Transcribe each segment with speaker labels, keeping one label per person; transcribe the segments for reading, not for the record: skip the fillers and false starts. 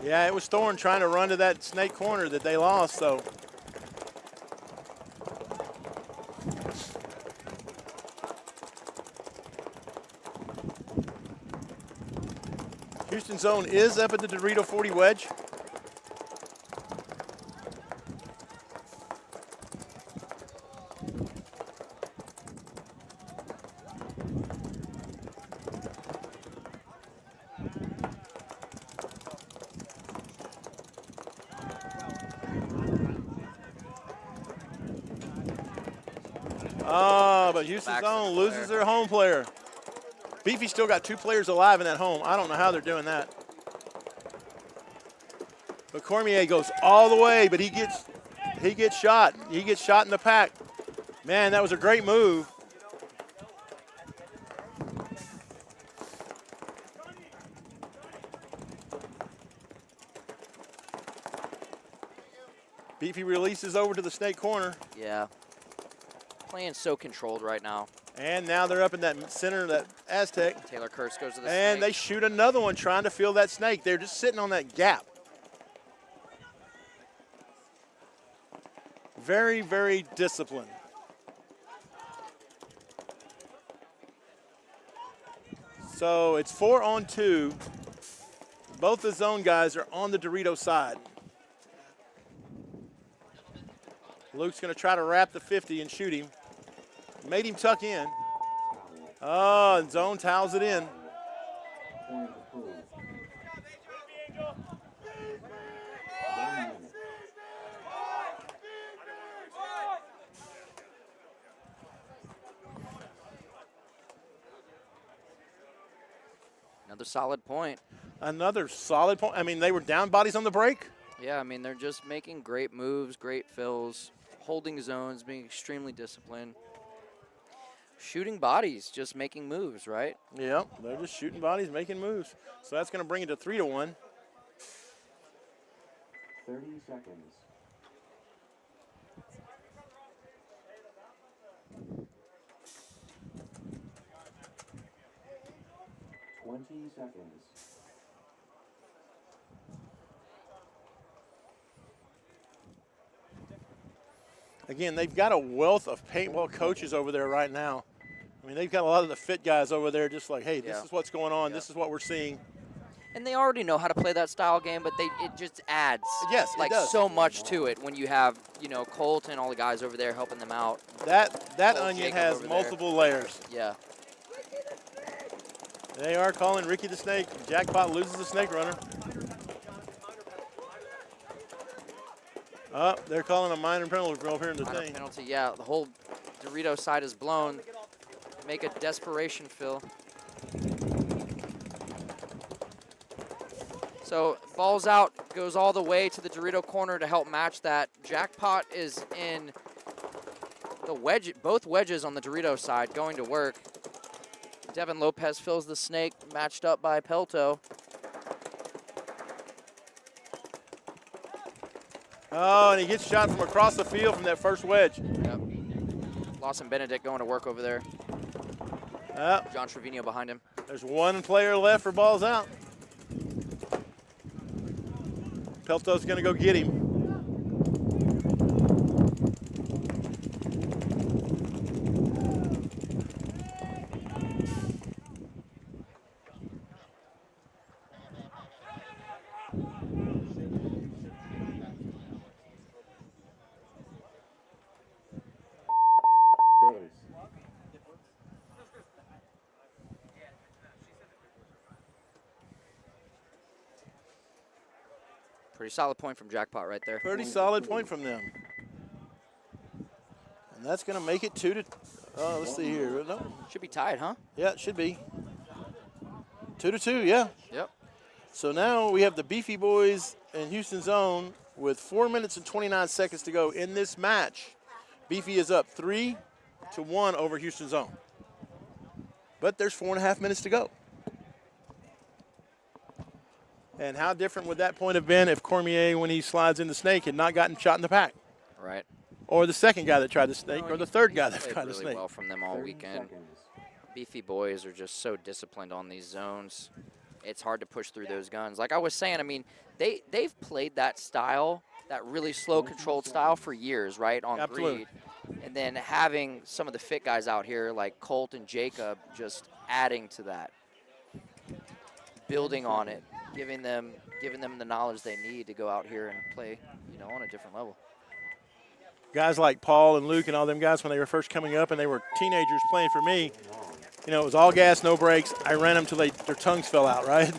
Speaker 1: Yeah, it was Thorne trying to run to that snake corner that they lost, so. Houston zone is up at the Dorito 40 wedge. But Houston zone loses their home player. Beefy still got 2 players alive in that home. I don't know how they're doing that. But Cormier goes all the way, but he gets shot. He gets shot in the pack. Man, that was a great move. Beefy releases over to the snake corner.
Speaker 2: Yeah. Playing so controlled right now.
Speaker 1: And now they're up in that center of that Aztec.
Speaker 2: Taylor Kurtz goes to the
Speaker 1: and
Speaker 2: snake.
Speaker 1: They shoot another one trying to fill that snake. They're just sitting on that gap. Very, very disciplined. So it's 4-on-2. Both the zone guys are on the Dorito side. Luke's going to try to wrap the 50 and shoot him. Made him tuck in. Oh, and zone towels it in.
Speaker 2: Another solid point.
Speaker 1: Another solid point. I mean, they were down bodies on the break.
Speaker 2: Yeah, I mean, they're just making great moves, great fills, holding zones, being extremely disciplined. Shooting bodies, just making moves, right?
Speaker 1: Yeah, they're just shooting bodies, making moves. So that's going to bring it to 3-1.
Speaker 3: 30 seconds. Seconds.
Speaker 1: Again, they've got a wealth of paintball coaches over there right now. I mean, they've got a lot of the fit guys over there just like, hey, this is what's going on. This is what we're seeing.
Speaker 2: And they already know how to play that style game, but it just adds
Speaker 1: it does.
Speaker 2: So much to it when you have, Colt and all the guys over there helping them out.
Speaker 1: That onion has multiple layers.
Speaker 2: Yeah.
Speaker 1: They are calling Ricky the Snake. Jackpot loses the snake runner. They're calling a minor penalty for over here in the thing.
Speaker 2: Penalty, yeah. The whole Dorito side is blown. Make a desperation fill. So ball's out, goes all the way to the Dorito corner to help match that. Jackpot is in the wedge, both wedges on the Dorito side going to work. Devin Lopez fills the snake, matched up by Pelto.
Speaker 1: Oh, and he gets shot from across the field from that first wedge.
Speaker 2: Yep. Lawson Benedict going to work over there. John Trevino behind him.
Speaker 1: There's one player left for balls out. Pelto's going to go get him.
Speaker 2: Pretty solid point from Jackpot right there.
Speaker 1: Pretty solid point from them. And that's going to make it 2-2. Let's see here. No.
Speaker 2: Should be tied, huh?
Speaker 1: Yeah, it should be. 2-2, yeah.
Speaker 2: Yep.
Speaker 1: So now we have the Beefy Boys in Houston zone with 4 minutes and 29 seconds to go in this match. Beefy is up 3-1 over Houston zone. But there's 4.5 minutes to go. And how different would that point have been if Cormier, when he slides in the snake, had not gotten shot in the pack?
Speaker 2: Right.
Speaker 1: Or the second guy that tried the snake, or the third guy that tried the
Speaker 2: really
Speaker 1: snake.
Speaker 2: Well from them all weekend. Beefy Boys are just so disciplined on these zones. it's hard to push through those guns. Like I was saying, I mean, they've played that style, that really slow controlled style for years, right, on
Speaker 1: Absolutely.
Speaker 2: greed. And then having some of the fit guys out here like Colt and Jacob just adding to that, building on it, giving them the knowledge they need to go out here and play, you know, on a different level.
Speaker 1: Guys like Paul and Luke and all them guys, when they were first coming up and they were teenagers playing for me, you know, it was all gas, no brakes. I ran them till their tongues fell out, right?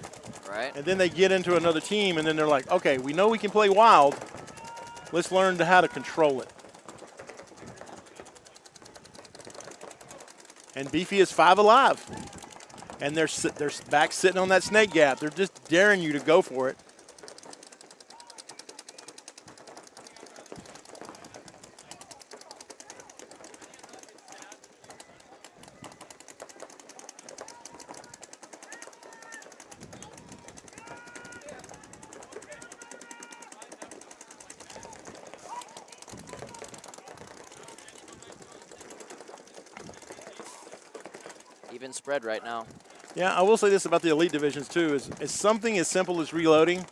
Speaker 2: Right.
Speaker 1: And then they get into another team, and then they're like, okay, we know we can play wild. Let's learn how to control it. And Beefy is 5 alive. And they're back sitting on that snake gap. They're just daring you to go for it.
Speaker 2: Even spread right now.
Speaker 1: Yeah, I will say this about the elite divisions too, is something as simple as reloading,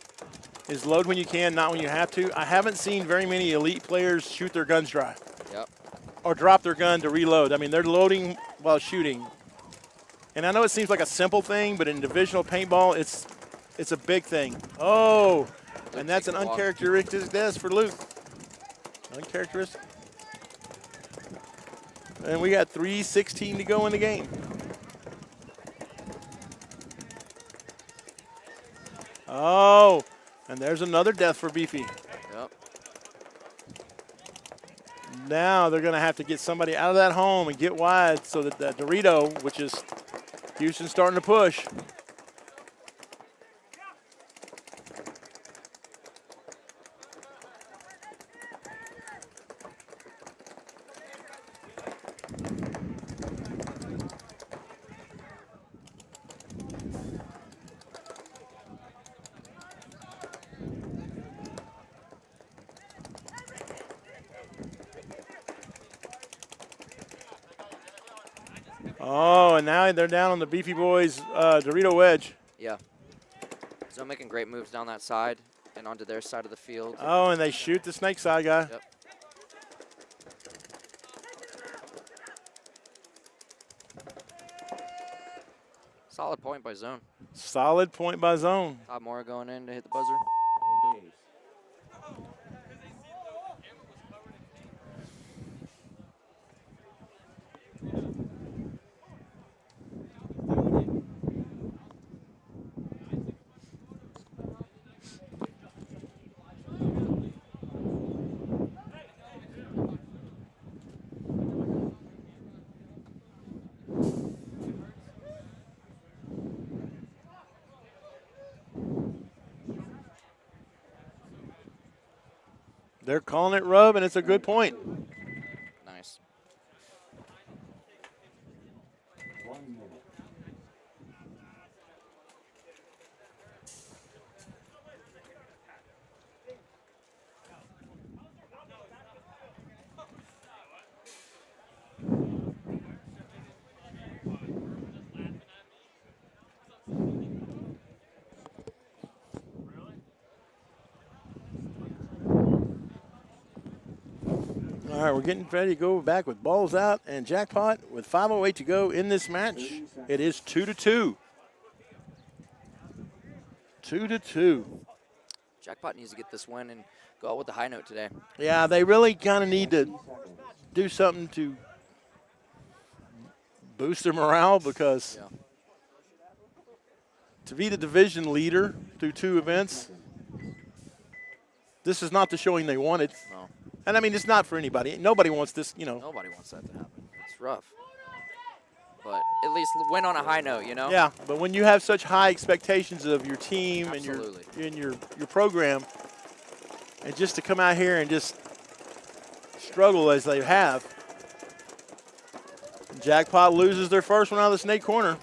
Speaker 1: is load when you can, not when you have to. I haven't seen very many elite players shoot their guns dry.
Speaker 2: Yep.
Speaker 1: Or drop their gun to reload. I mean, they're loading while shooting. And I know it seems like a simple thing, but in divisional paintball, it's a big thing. Oh, and that's an uncharacteristic death for Luke. Uncharacteristic. And we got 3:16 to go in the game. Oh, and there's another death for Beefy.
Speaker 2: Yep.
Speaker 1: Now they're going to have to get somebody out of that home and get wide so that that Dorito, which is Houston starting to push. Oh, and now they're down on the Beefy Boys Dorito wedge.
Speaker 2: Yeah. So making great moves down that side and onto their side of the field.
Speaker 1: Oh, and they shoot the snake side guy.
Speaker 2: Yep. Solid point by zone.
Speaker 1: Solid point by zone.
Speaker 2: Todd Mora going in to hit the buzzer.
Speaker 1: They're calling it rub, and it's a good point.
Speaker 2: Nice.
Speaker 1: All right, we're getting ready to go back with balls out and jackpot with 5:08 to go in this match. It is 2-2. 2-2.
Speaker 2: Jackpot needs to get this win and go out with a high note today.
Speaker 1: Yeah, they really kind of need to do something to boost their morale because to be the division leader through 2 events, this is not the showing they wanted.
Speaker 2: No.
Speaker 1: And I mean, it's not for anybody. Nobody wants this, you know.
Speaker 2: Nobody wants that to happen. It's rough. But at least win on a high note, you know?
Speaker 1: Yeah, but when you have such high expectations of your team
Speaker 2: Absolutely.
Speaker 1: and your program, and just to come out here and just struggle as they have, Jackpot loses their first one out of the snake corner.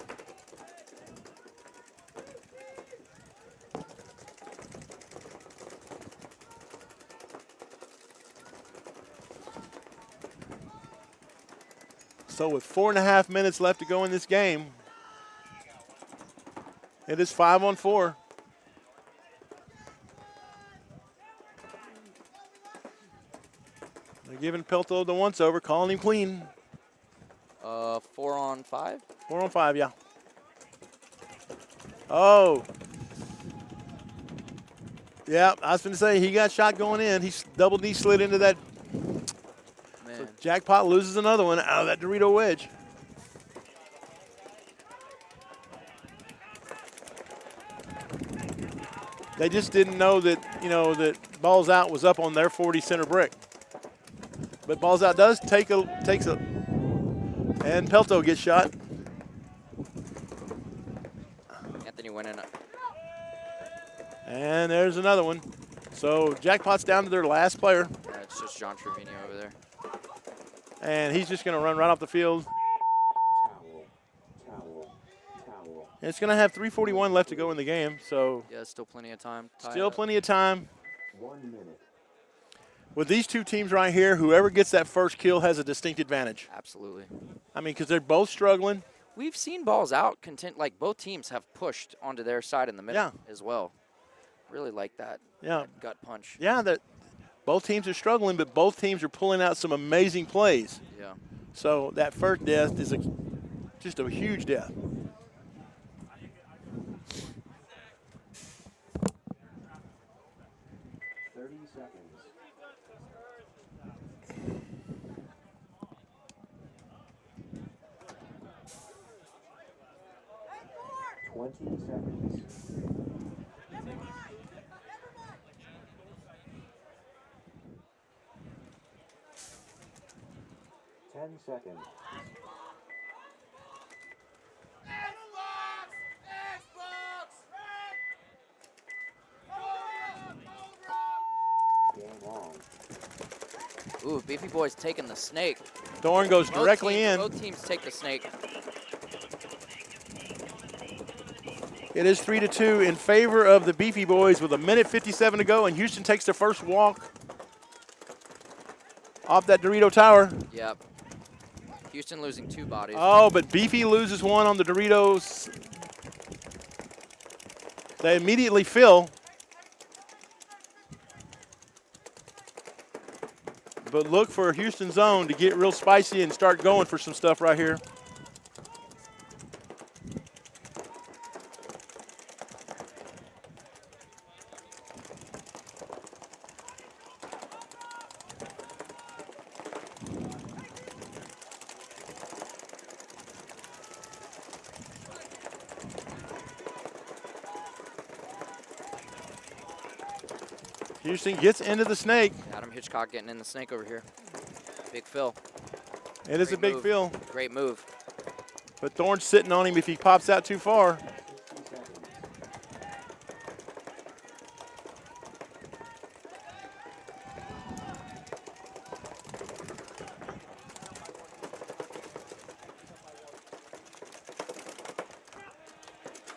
Speaker 1: So with 4.5 minutes left to go in this game, It is 5-on-4. They're giving Pelto the once-over, calling him clean.
Speaker 2: 4-on-5?
Speaker 1: 4-on-5, yeah. Oh. Yeah, I was going to say, he got shot going in. He double knee slid into that.
Speaker 2: Man.
Speaker 1: So Jackpot loses another one out of that Dorito wedge. They just didn't know that, that Balls Out was up on their 40 center brick. But Balls Out does takes a, and Pelto gets shot.
Speaker 2: Anthony went in.
Speaker 1: And there's another one. So Jackpot's down to their last player.
Speaker 2: Yeah, it's just John Trevino over there.
Speaker 1: And he's just going to run right off the field. And it's going to have 3:41 left to go in the game. So
Speaker 2: yeah, still plenty of time.
Speaker 1: Still plenty of time. 1 minute. With these two teams right here, whoever gets that first kill has a distinct advantage.
Speaker 2: Absolutely.
Speaker 1: I mean, because they're both struggling.
Speaker 2: We've seen Balls Out like both teams have pushed onto their side in the middle as well. Really like that, that gut punch.
Speaker 1: Yeah, both teams are struggling, but both teams are pulling out some amazing plays.
Speaker 2: Yeah.
Speaker 1: So that first death is just a huge death.
Speaker 3: Seconds. 20 seconds. 10 seconds.
Speaker 2: Ooh, Beefy Boy's taking the snake.
Speaker 1: Thorn goes directly in.
Speaker 2: Both teams take the snake.
Speaker 1: It is 3-2 in favor of the Beefy Boys with 1:57 to go, and Houston takes their first walk off that Dorito tower.
Speaker 2: Yep. Houston losing 2 bodies.
Speaker 1: Oh, but Beefy loses one on the Doritos. They immediately fill. But look for Houston's zone to get real spicy and start going for some stuff right here. Houston gets into the snake.
Speaker 2: Adam Hitchcock getting in the snake over here. Big fill.
Speaker 1: It is a big fill.
Speaker 2: Great move.
Speaker 1: But Thorne's sitting on him if he pops out too far.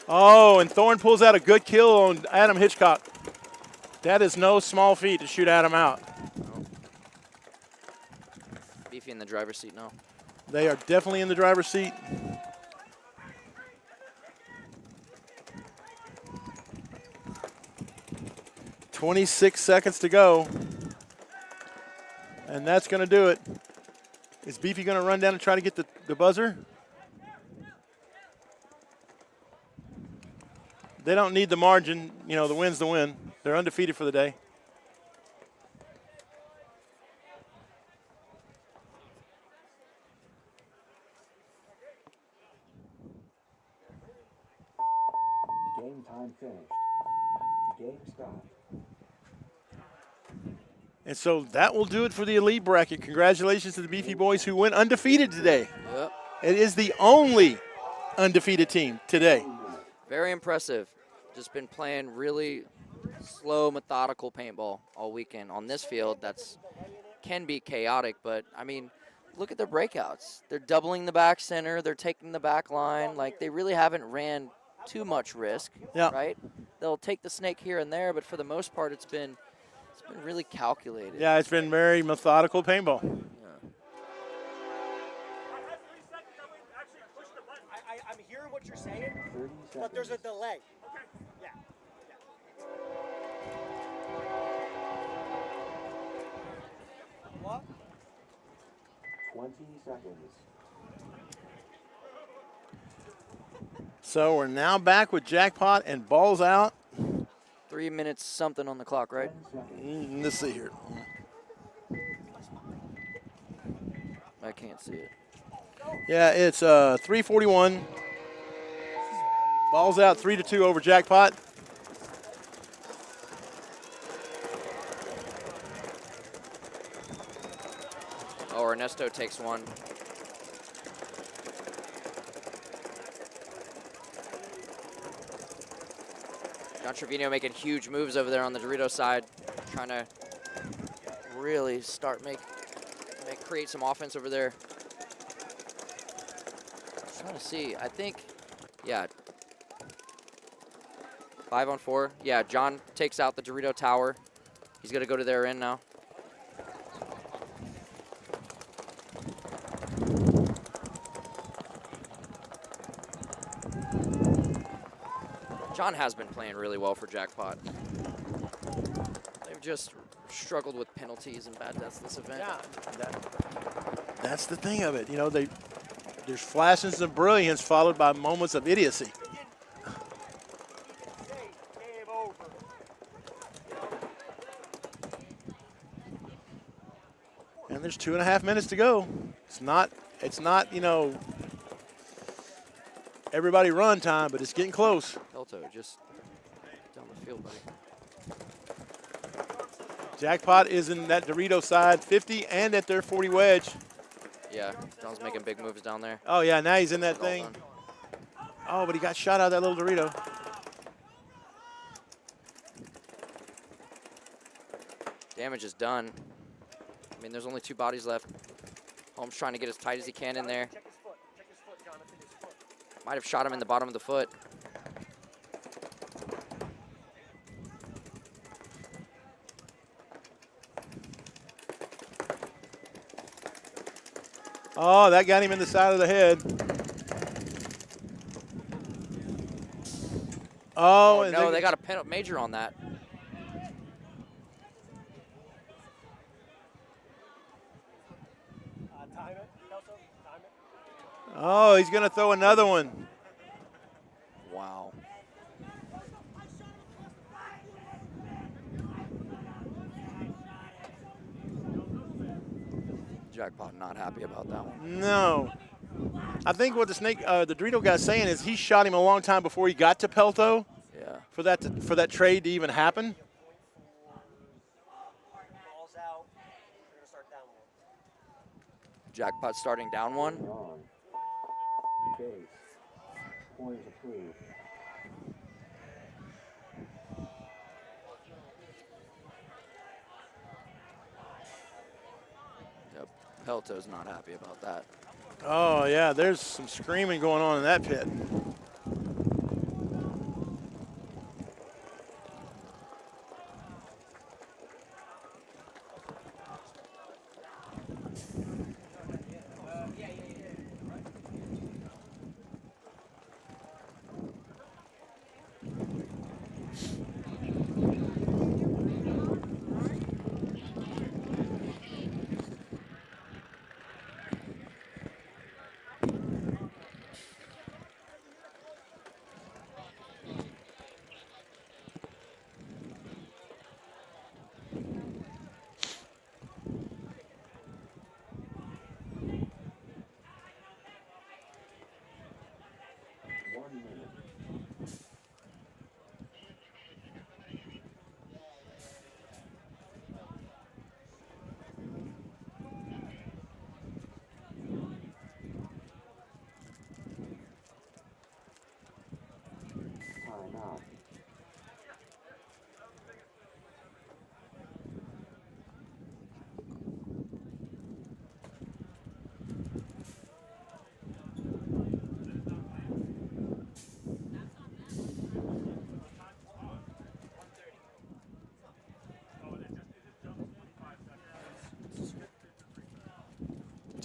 Speaker 1: Oh, and Thorne pulls out a good kill on Adam Hitchcock. That is no small feat to shoot Adam out.
Speaker 2: No. Beefy in the driver's seat now.
Speaker 1: They are definitely in the driver's seat. .26 seconds to go. And that's going to do it. Is Beefy going to run down and try to get the buzzer? They don't need the margin. You know, the win's the win. They're undefeated for the day.
Speaker 3: Game time finished. Game stopped.
Speaker 1: And so that will do it for the elite bracket. Congratulations to the Beefy Boys who went undefeated today.
Speaker 2: Yep.
Speaker 1: It is the only undefeated team today.
Speaker 2: Very impressive. Just been playing really slow, methodical paintball all weekend on this field. That's can be chaotic, but I mean, look at their breakouts. They're doubling the back center. They're taking the back line. Like, they really haven't ran too much risk, right? They'll take the snake here and there, but for the most part, it's been really calculated.
Speaker 1: Yeah, it's been very methodical paintball.
Speaker 4: I'm hearing what you're saying.
Speaker 3: 30 seconds.
Speaker 4: But there's a delay. Yeah.
Speaker 3: 20 seconds.
Speaker 1: So we're now back with Jackpot and balls out.
Speaker 2: 3 minutes something on the clock, right?
Speaker 3: 10 seconds.
Speaker 1: Let's see here.
Speaker 2: I can't see it.
Speaker 1: Yeah, it's 3:41. Balls out 3-2 over Jackpot.
Speaker 2: Oh, Ernesto takes one. John Trevino making huge moves over there on the Dorito side, trying to really start create some offense over there. Trying to see, I think, yeah. 5-on-4. Yeah, John takes out the Dorito tower. He's gonna go to their end now. John has been playing really well for Jackpot. They've just struggled with penalties and bad deaths this event.
Speaker 1: Yeah, that's the thing of it. You know, there's flashes of brilliance followed by moments of idiocy.
Speaker 4: Game over.
Speaker 1: And there's 2.5 minutes to go. It's not, you know, everybody run time, but it's getting close.
Speaker 2: Pelto just down the field, buddy.
Speaker 1: Jackpot is in that Dorito side, 50 and at their 40 wedge.
Speaker 2: Yeah, John's making big moves down there.
Speaker 1: Oh yeah, now he's in that
Speaker 2: Well
Speaker 1: thing.
Speaker 2: done.
Speaker 1: Oh, but he got shot out of that little Dorito.
Speaker 2: Damage is done. I mean, there's only 2 bodies left. Holmes trying to get as tight as he can in there.
Speaker 4: Check his foot. Check his foot, Jonathan. His foot.
Speaker 2: Might have shot him in the bottom of the foot.
Speaker 1: Oh, that got him in the side of the head. Oh, and
Speaker 2: no, they got a penalty major on that.
Speaker 4: Time it, Kelso. Time it.
Speaker 1: Oh, he's gonna throw another one.
Speaker 2: Wow. Jackpot not happy about that one.
Speaker 1: No. I think what the Dorito guy's saying is he shot him a long time before he got to Pelto
Speaker 2: Yeah.
Speaker 1: for that trade to even happen.
Speaker 4: Balls out. We're gonna start down one.
Speaker 2: Jackpot starting down one.
Speaker 3: On. Case. Point approved.
Speaker 2: Yep. Pelto's not happy about that.
Speaker 1: Oh yeah, there's some screaming going on in that pit.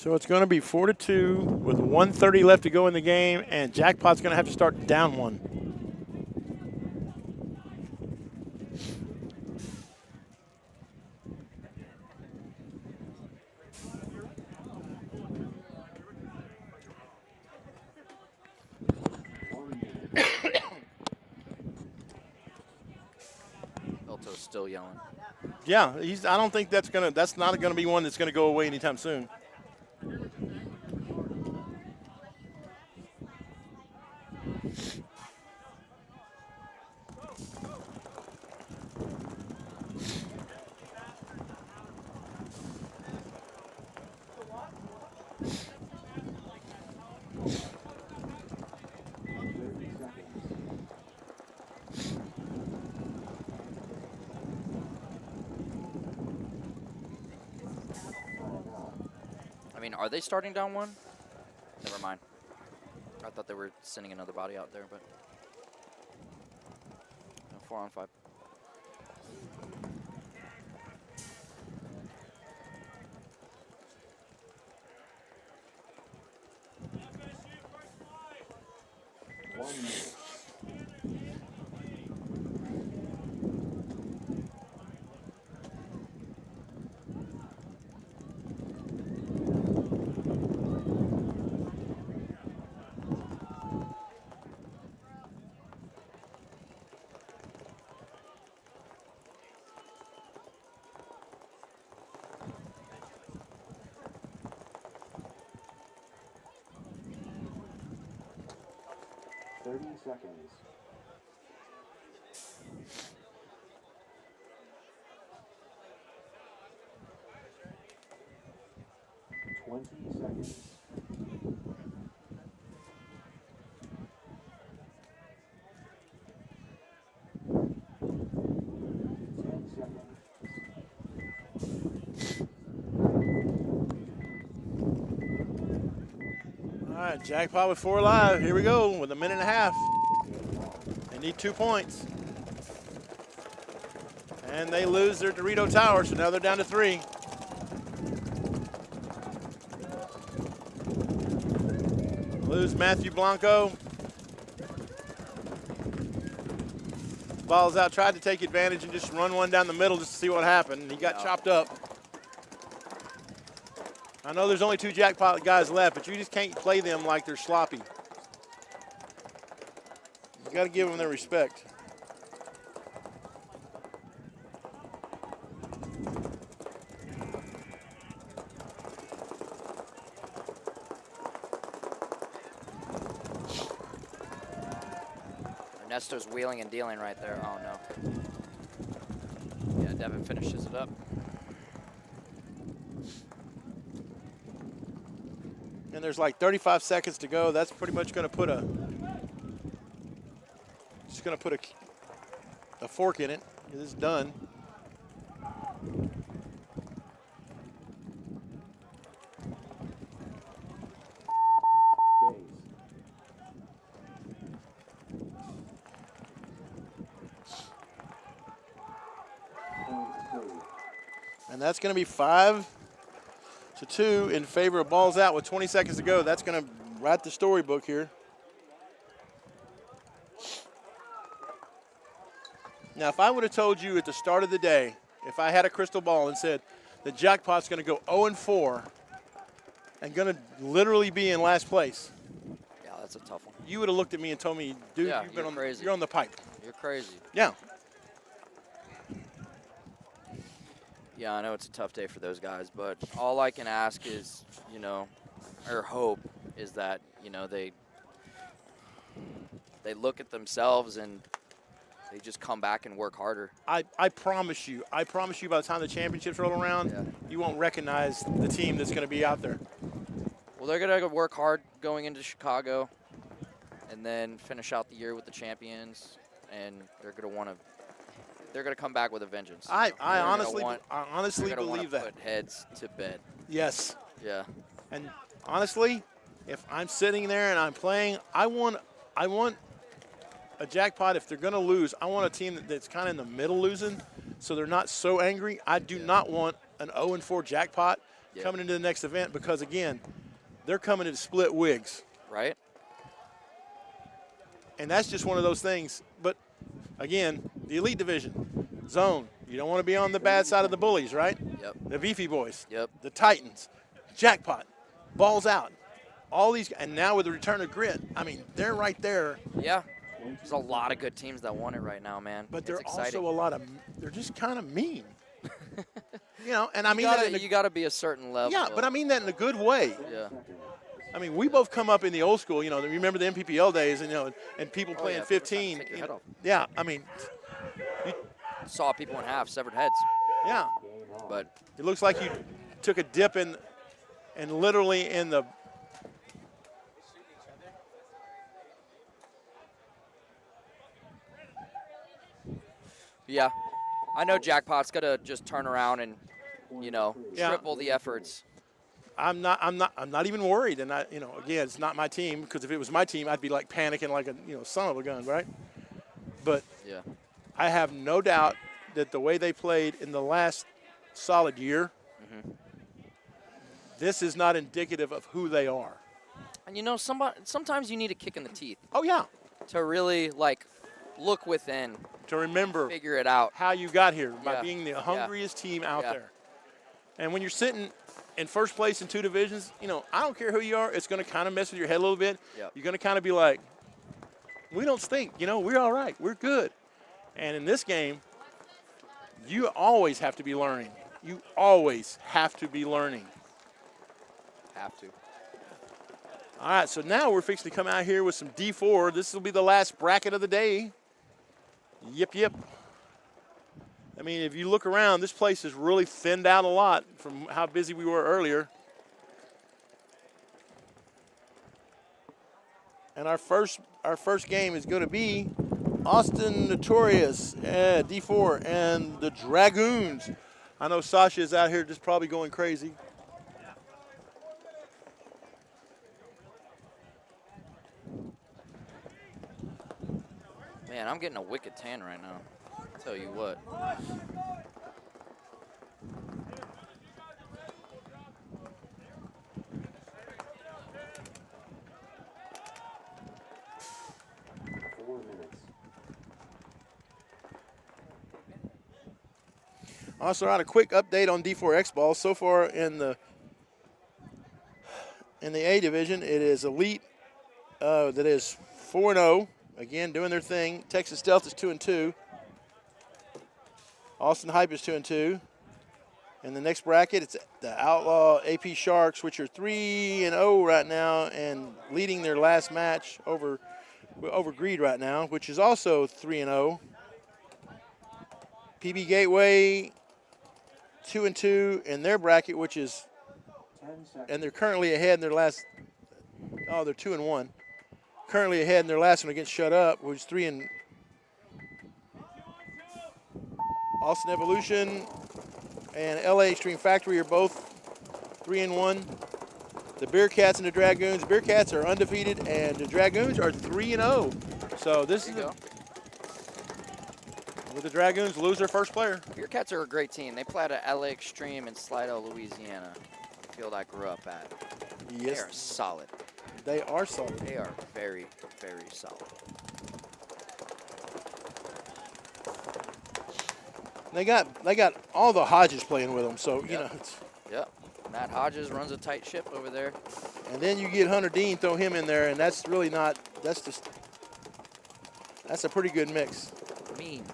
Speaker 1: So it's going to be 4-2 with 1:30 left to go in the game, and Jackpot's going to have to start down one.
Speaker 2: Elto's still yelling.
Speaker 1: Yeah, I don't think that's not gonna be one that's gonna go away anytime soon.
Speaker 2: I mean, are they starting down one? Never mind. I thought they were sending another body out there, but no, 4-on-5.
Speaker 3: Seconds. 20 seconds. 10 seconds.
Speaker 1: All right, Jackpot with 4 live. Here we go with a minute and a half. They need 2 points. And they lose their Dorito Tower, so now they're down to 3. Lose Matthew Blanco. Ball's out, tried to take advantage and just run one down the middle just to see what happened. He got chopped up. I know there's only 2 Jackpot guys left, but you just can't play them like they're sloppy. You got to give them their respect.
Speaker 2: Ernesto's wheeling and dealing right there. Oh, no. Yeah, Devin finishes it up.
Speaker 1: And there's like 35 seconds to go. That's pretty much going to put a fork in it. It's done. And that's going to be 5-2 in favor of balls out with 20 seconds to go. That's going to write the storybook here. Now, if I would have told you at the start of the day, if I had a crystal ball and said the Jackpot's going to go 0-4 and going to literally be in last place,
Speaker 2: Yeah, that's a tough one.
Speaker 1: you would have looked at me and told me, dude,
Speaker 2: Yeah,
Speaker 1: you're on the pipe.
Speaker 2: You're crazy.
Speaker 1: Yeah.
Speaker 2: Yeah, I know it's a tough day for those guys, but all I can ask is, or hope is that, they look at themselves and they just come back and work harder.
Speaker 1: I promise you by the time the championships roll around, you won't recognize the team that's going to be out there.
Speaker 2: Well, they're going to work hard going into Chicago and then finish out the year with the champions, and they're going to come back with a vengeance.
Speaker 1: I honestly believe that.
Speaker 2: Put heads to bed.
Speaker 1: Yes.
Speaker 2: Yeah.
Speaker 1: And honestly, if I'm sitting there and I'm playing, I want a Jackpot. If they're going to lose, I want a team that's kind of in the middle losing, so they're not so angry. I do not want an 0-4 Jackpot
Speaker 2: Yeah.
Speaker 1: coming into the next event because, again, they're coming to split wigs.
Speaker 2: Right?
Speaker 1: And that's just one of those things. But, again, the elite division, zone. You don't want to be on the bad side of the bullies, right?
Speaker 2: Yep.
Speaker 1: The beefy boys.
Speaker 2: Yep.
Speaker 1: The Titans. Jackpot. Balls out. All these. And now with the return of grit, I mean, they're right there.
Speaker 2: Yeah. There's a lot of good teams that want it right now, man.
Speaker 1: But
Speaker 2: It's
Speaker 1: they're
Speaker 2: exciting.
Speaker 1: also a lot of, they're just kind of mean. You know, and I mean
Speaker 2: you gotta be a certain level.
Speaker 1: yeah, but I mean that in a good way.
Speaker 2: Yeah.
Speaker 1: I mean, we both come up in the old school, you know, remember the MPPL days and, you know, and people playing
Speaker 2: yeah, people trying to
Speaker 1: 15.
Speaker 2: take your
Speaker 1: you
Speaker 2: head
Speaker 1: know.
Speaker 2: off.
Speaker 1: Yeah, I mean,
Speaker 2: Saw people in half, severed heads.
Speaker 1: yeah.
Speaker 2: But
Speaker 1: It looks like you took a dip in, and literally in the,
Speaker 2: yeah, I know Jackpot's gonna just turn around and,
Speaker 1: Yeah.
Speaker 2: triple the efforts.
Speaker 1: I'm not even worried. And I, you know, again, it's not my team, because if it was my team, I'd be like panicking like a, you know, son of a gun, right? But
Speaker 2: Yeah.
Speaker 1: I have no doubt that the way they played in the last solid year, this is not indicative of who they are.
Speaker 2: And sometimes you need a kick in the teeth
Speaker 1: Oh, yeah.
Speaker 2: to really look within,
Speaker 1: To remember
Speaker 2: figure it out.
Speaker 1: how you got here by
Speaker 2: Yeah.
Speaker 1: being the hungriest team out
Speaker 2: Yeah.
Speaker 1: there. And when you're sitting in first place in two divisions, you know, I don't care who you are, it's going to kind of mess with your head a little bit.
Speaker 2: Yep.
Speaker 1: You're going to kind of be like, we don't stink, you know, we're all right, we're good. And in this game, you always have to be learning. You always have to be learning.
Speaker 2: Have to.
Speaker 1: All right, so now we're fixing to come out here with some D4. This will be the last bracket of the day. Yep. I mean, if you look around, this place is really thinned out a lot from how busy we were earlier. And our first game is going to be Austin Notorious, D4, and the Dragoons. I know Sasha is out here just probably going crazy.
Speaker 2: Man, I'm getting a wicked tan right now. I'll tell you what.
Speaker 3: 4 minutes.
Speaker 1: Also, on a quick update on D4XBall. So far in the A division, it is Elite that is 4-0. Again, doing their thing. Texas Stealth is 2-2. Austin Hype is 2-2. In the next bracket, it's the Outlaw AP Sharks, which are 3-0 right now and leading their last match over Greed right now, which is also 3-0. PB Gateway 2-2 in their bracket, which is,
Speaker 3: 10 seconds.
Speaker 1: and they're currently ahead in their last. Oh, they're 2-1. Currently ahead in their last one against Shut Up, which is 3. Austin Evolution and LA Extreme Factory are both 3-1. The Bearcats and the Dragoons. Bearcats are undefeated, and the Dragoons are 3-0. So this
Speaker 2: There
Speaker 1: is
Speaker 2: you go.
Speaker 1: where the Dragoons lose their first player.
Speaker 2: Bearcats are a great team. They play at LA Extreme in Slidell, Louisiana, the field I grew up at. They are
Speaker 1: Yes,
Speaker 2: solid.
Speaker 1: they are solid.
Speaker 2: They are very, very solid.
Speaker 1: They got all the Hodges playing with them, so you
Speaker 2: Yep.
Speaker 1: know. It's,
Speaker 2: Yep. Matt Hodges runs a tight ship over there.
Speaker 1: and then you get Hunter Dean, throw him in there, and that's really not. That's a pretty good mix.
Speaker 2: Mean.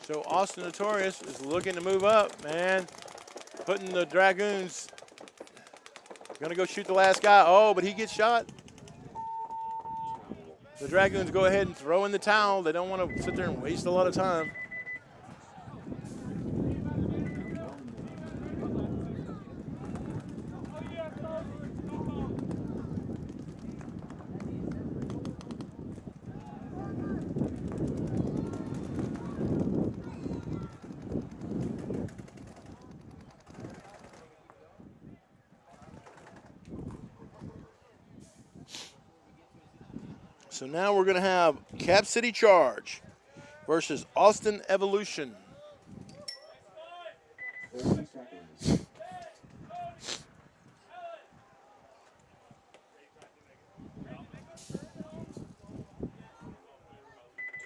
Speaker 1: So Austin Notorious is looking to move up, man. Putting the Dragoons. Gonna go shoot the last guy. Oh, but he gets shot. The Dragoons go ahead and throw in the towel. They don't want to sit there and waste a lot of time. So now we're going to have Cap City Charge versus Austin Evolution.
Speaker 3: 30 seconds.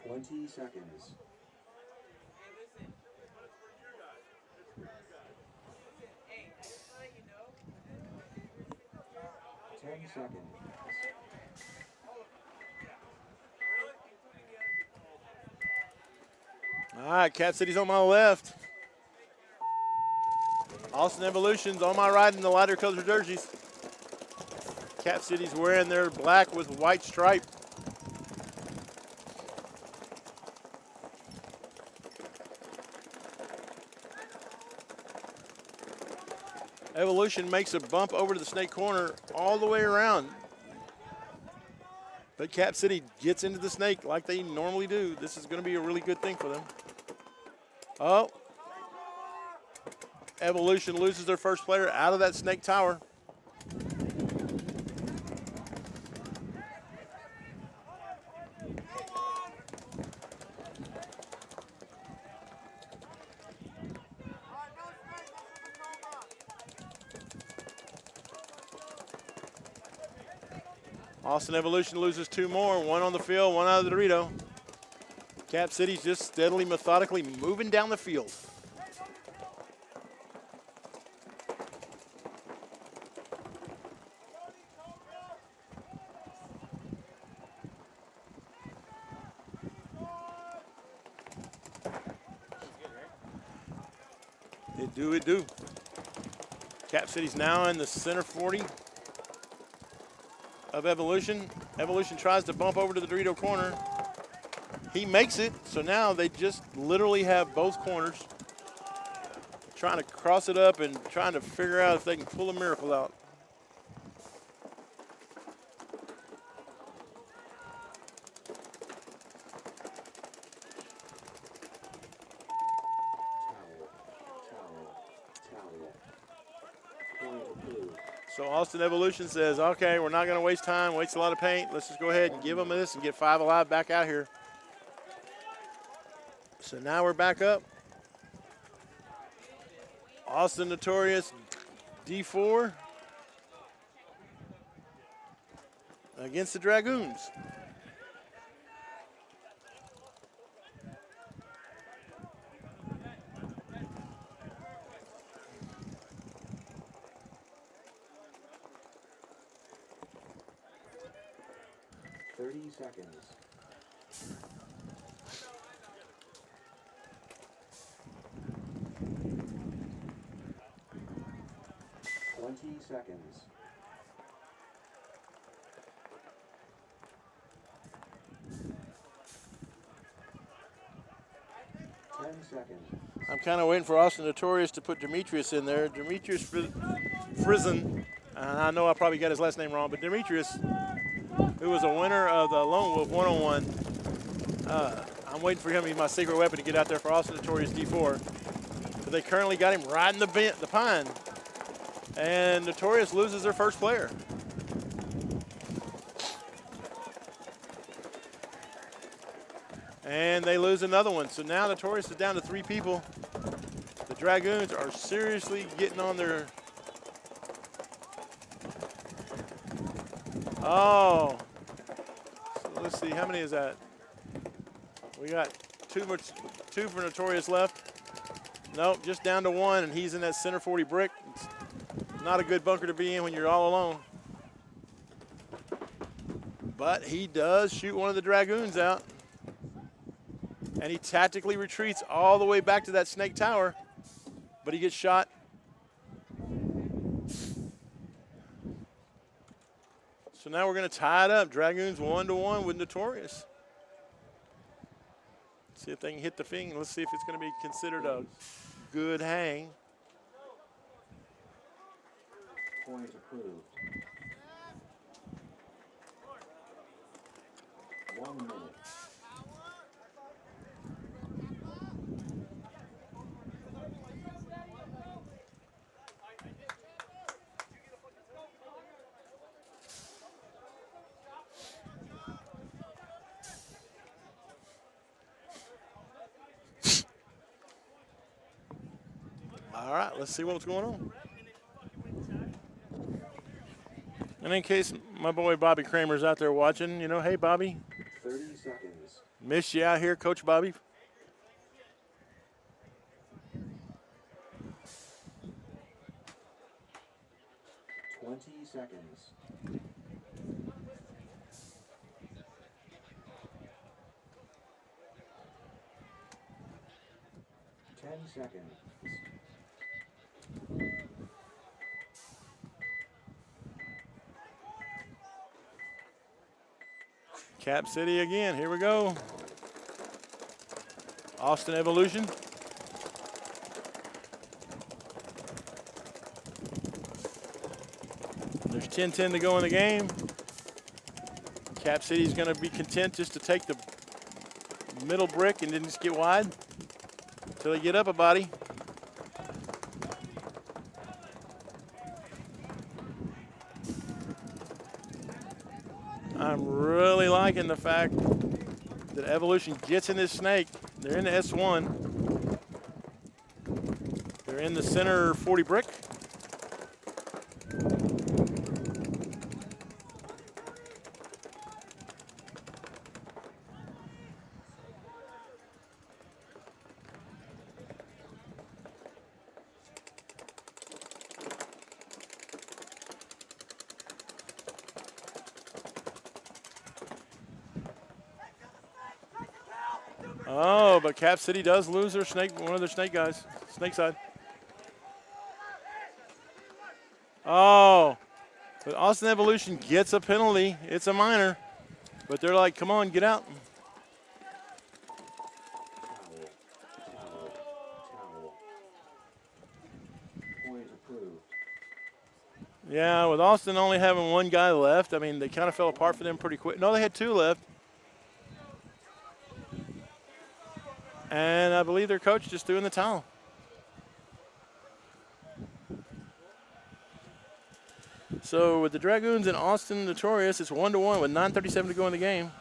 Speaker 3: 20 seconds. 10 seconds.
Speaker 1: All right, Cap City's on my left. Austin Evolution's on my right in the lighter color jerseys. Cap City's wearing their black with white stripe. Evolution makes a bump over to the snake corner all the way around. But Cap City gets into the snake like they normally do. This is going to be a really good thing for them. Oh. Evolution loses their first player out of that snake tower. Austin Evolution loses two more, one on the field, one out of the Dorito. Cap City's just steadily, methodically moving down the field. It do. Cap City's now in the center 40 of Evolution. Evolution tries to bump over to the Dorito corner. He makes it, so now they just literally have both corners trying to cross it up and trying to figure out if they can pull a miracle out. So Austin Evolution says, okay, we're not going to waste time, waste a lot of paint. Let's just go ahead and give them this and get 5 alive back out here. So now we're back up. Austin Notorious D4 against the Dragoons.
Speaker 3: Seconds. 20 seconds. 10 seconds.
Speaker 1: I'm kind of waiting for Austin Notorious to put Demetrius in there. Demetrius Frizen, I know I probably got his last name wrong, but Demetrius, who was a winner of the Lone Wolf one-on-one. I'm waiting for him to be my secret weapon to get out there for Austin Notorious D4. But they currently got him riding the pine. And Notorious loses their first player. And they lose another one. So now Notorious is down to 3 people. The Dragoons are seriously getting on their... Oh. So let's see, how many is that? We got two for Notorious left. Nope, just down to 1, and he's in that center 40 brick. It's not a good bunker to be in when you're all alone. But he does shoot one of the Dragoons out. And he tactically retreats all the way back to that snake tower. But he gets shot. So now we're going to tie it up. Dragoons 1-1 with Notorious. See if they can hit the thing. Let's see if it's going to be considered a good hang.
Speaker 3: Point approved. 1 minute.
Speaker 1: All right, let's see what's going on. And in case my boy Bobby Kramer's out there watching, you know, hey, Bobby.
Speaker 3: 30 seconds.
Speaker 1: Miss you out here, Coach Bobby.
Speaker 3: Seconds. 10 seconds.
Speaker 1: Cap City again. Here we go. Austin Evolution. There's 10-10 to go in the game. Cap City's going to be content just to take the middle brick and then just get wide until they get up a body. I'm really liking the fact that Evolution gets in this snake. They're in the S1. They're in the center 40 brick. Oh, but Cap City does lose their snake, one of their snake guys, snake side. Oh, but Austin Evolution gets a penalty. It's a minor, but they're like, come on, get out.
Speaker 3: Towel. Point approved.
Speaker 1: Yeah, with Austin only having one guy left, I mean, they kind of fell apart for them pretty quick. No, they had two left. And I believe their coach just threw in the towel. So with the Dragoons and Austin Notorious, it's 1-1 with 9:37 to go in the game.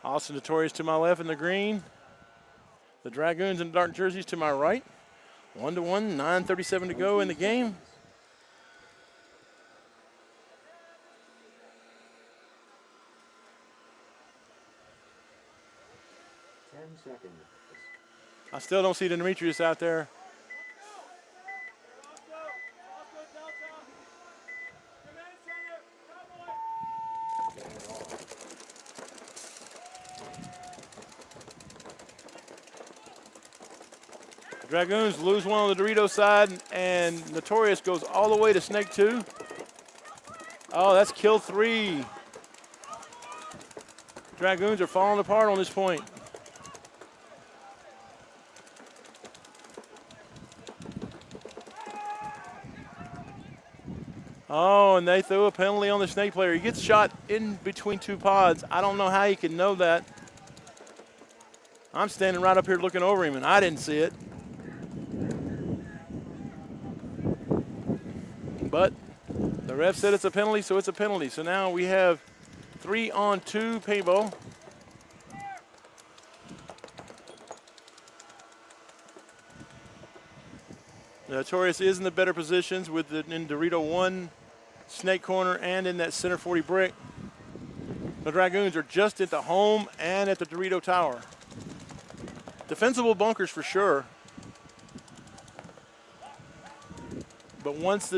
Speaker 1: Austin Notorious to my left in the green. The Dragoons in dark jerseys to my right. 1-1, 9:37 to go in the game. I still don't see the Demetrius out there. Dragoons lose one on the Dorito side, and Notorious goes all the way to snake 2. Oh, that's kill 3. Dragoons are falling apart on this point. Oh, and they threw a penalty on the snake player. He gets shot in between two pods. I don't know how he can know that. I'm standing right up here looking over him, and I didn't see it. But the ref said it's a penalty, so it's a penalty. So now we have 3-on-2 paintball. Notorious is in the better positions with the in Dorito 1 snake corner and in that center 40 brick. The Dragoons are just at the home and at the Dorito tower. Defensible bunkers for sure. But once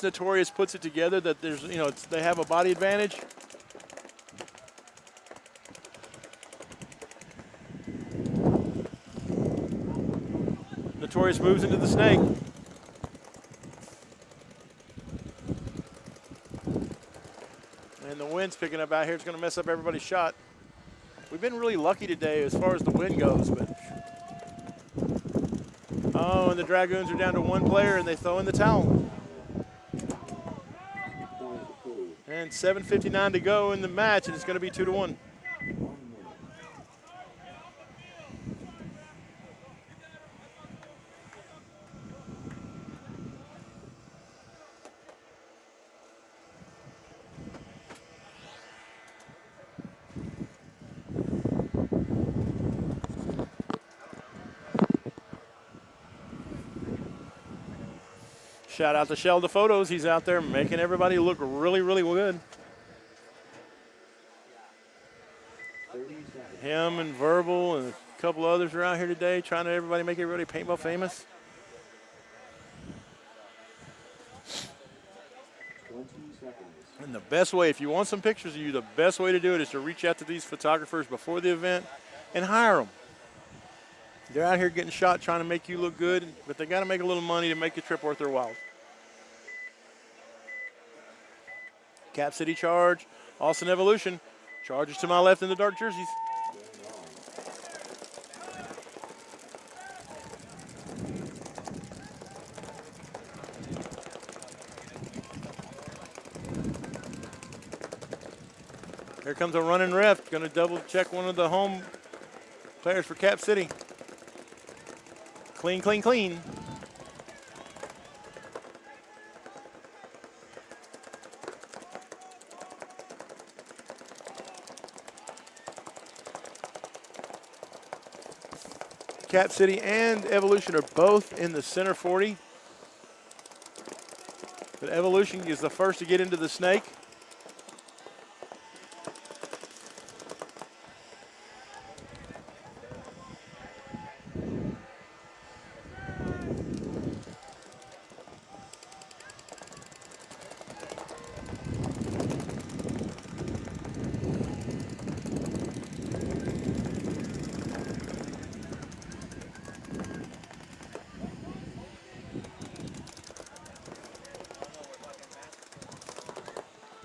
Speaker 1: Notorious puts it together, that there's, you know, they have a body advantage. Notorious moves into the snake. And the wind's picking up out here. It's going to mess up everybody's shot. We've been really lucky today as far as the wind goes, but. Oh, and the Dragoons are down to one player, and they throw in the towel. And 7:59 to go in the match, and it's going to be 2-1. Shout out to Sheldon Photos. He's out there making everybody look really, really good.
Speaker 3: 30 seconds.
Speaker 1: Him and Verbal and a couple others are out here today trying to make everybody paintball famous.
Speaker 3: 20 seconds.
Speaker 1: And the best way, if you want some pictures of you, the best way to do it is to reach out to these photographers before the event and hire them. They're out here getting shot trying to make you look good, but they got to make a little money to make the trip worth their while. Cap City charge, Austin Evolution. Chargers to my left in the dark jerseys. Here comes a running ref. Going to double check one of the home players for Cap City. Clean, clean, clean. Cap City and Evolution are both in the center 40. But Evolution is the first to get into the snake.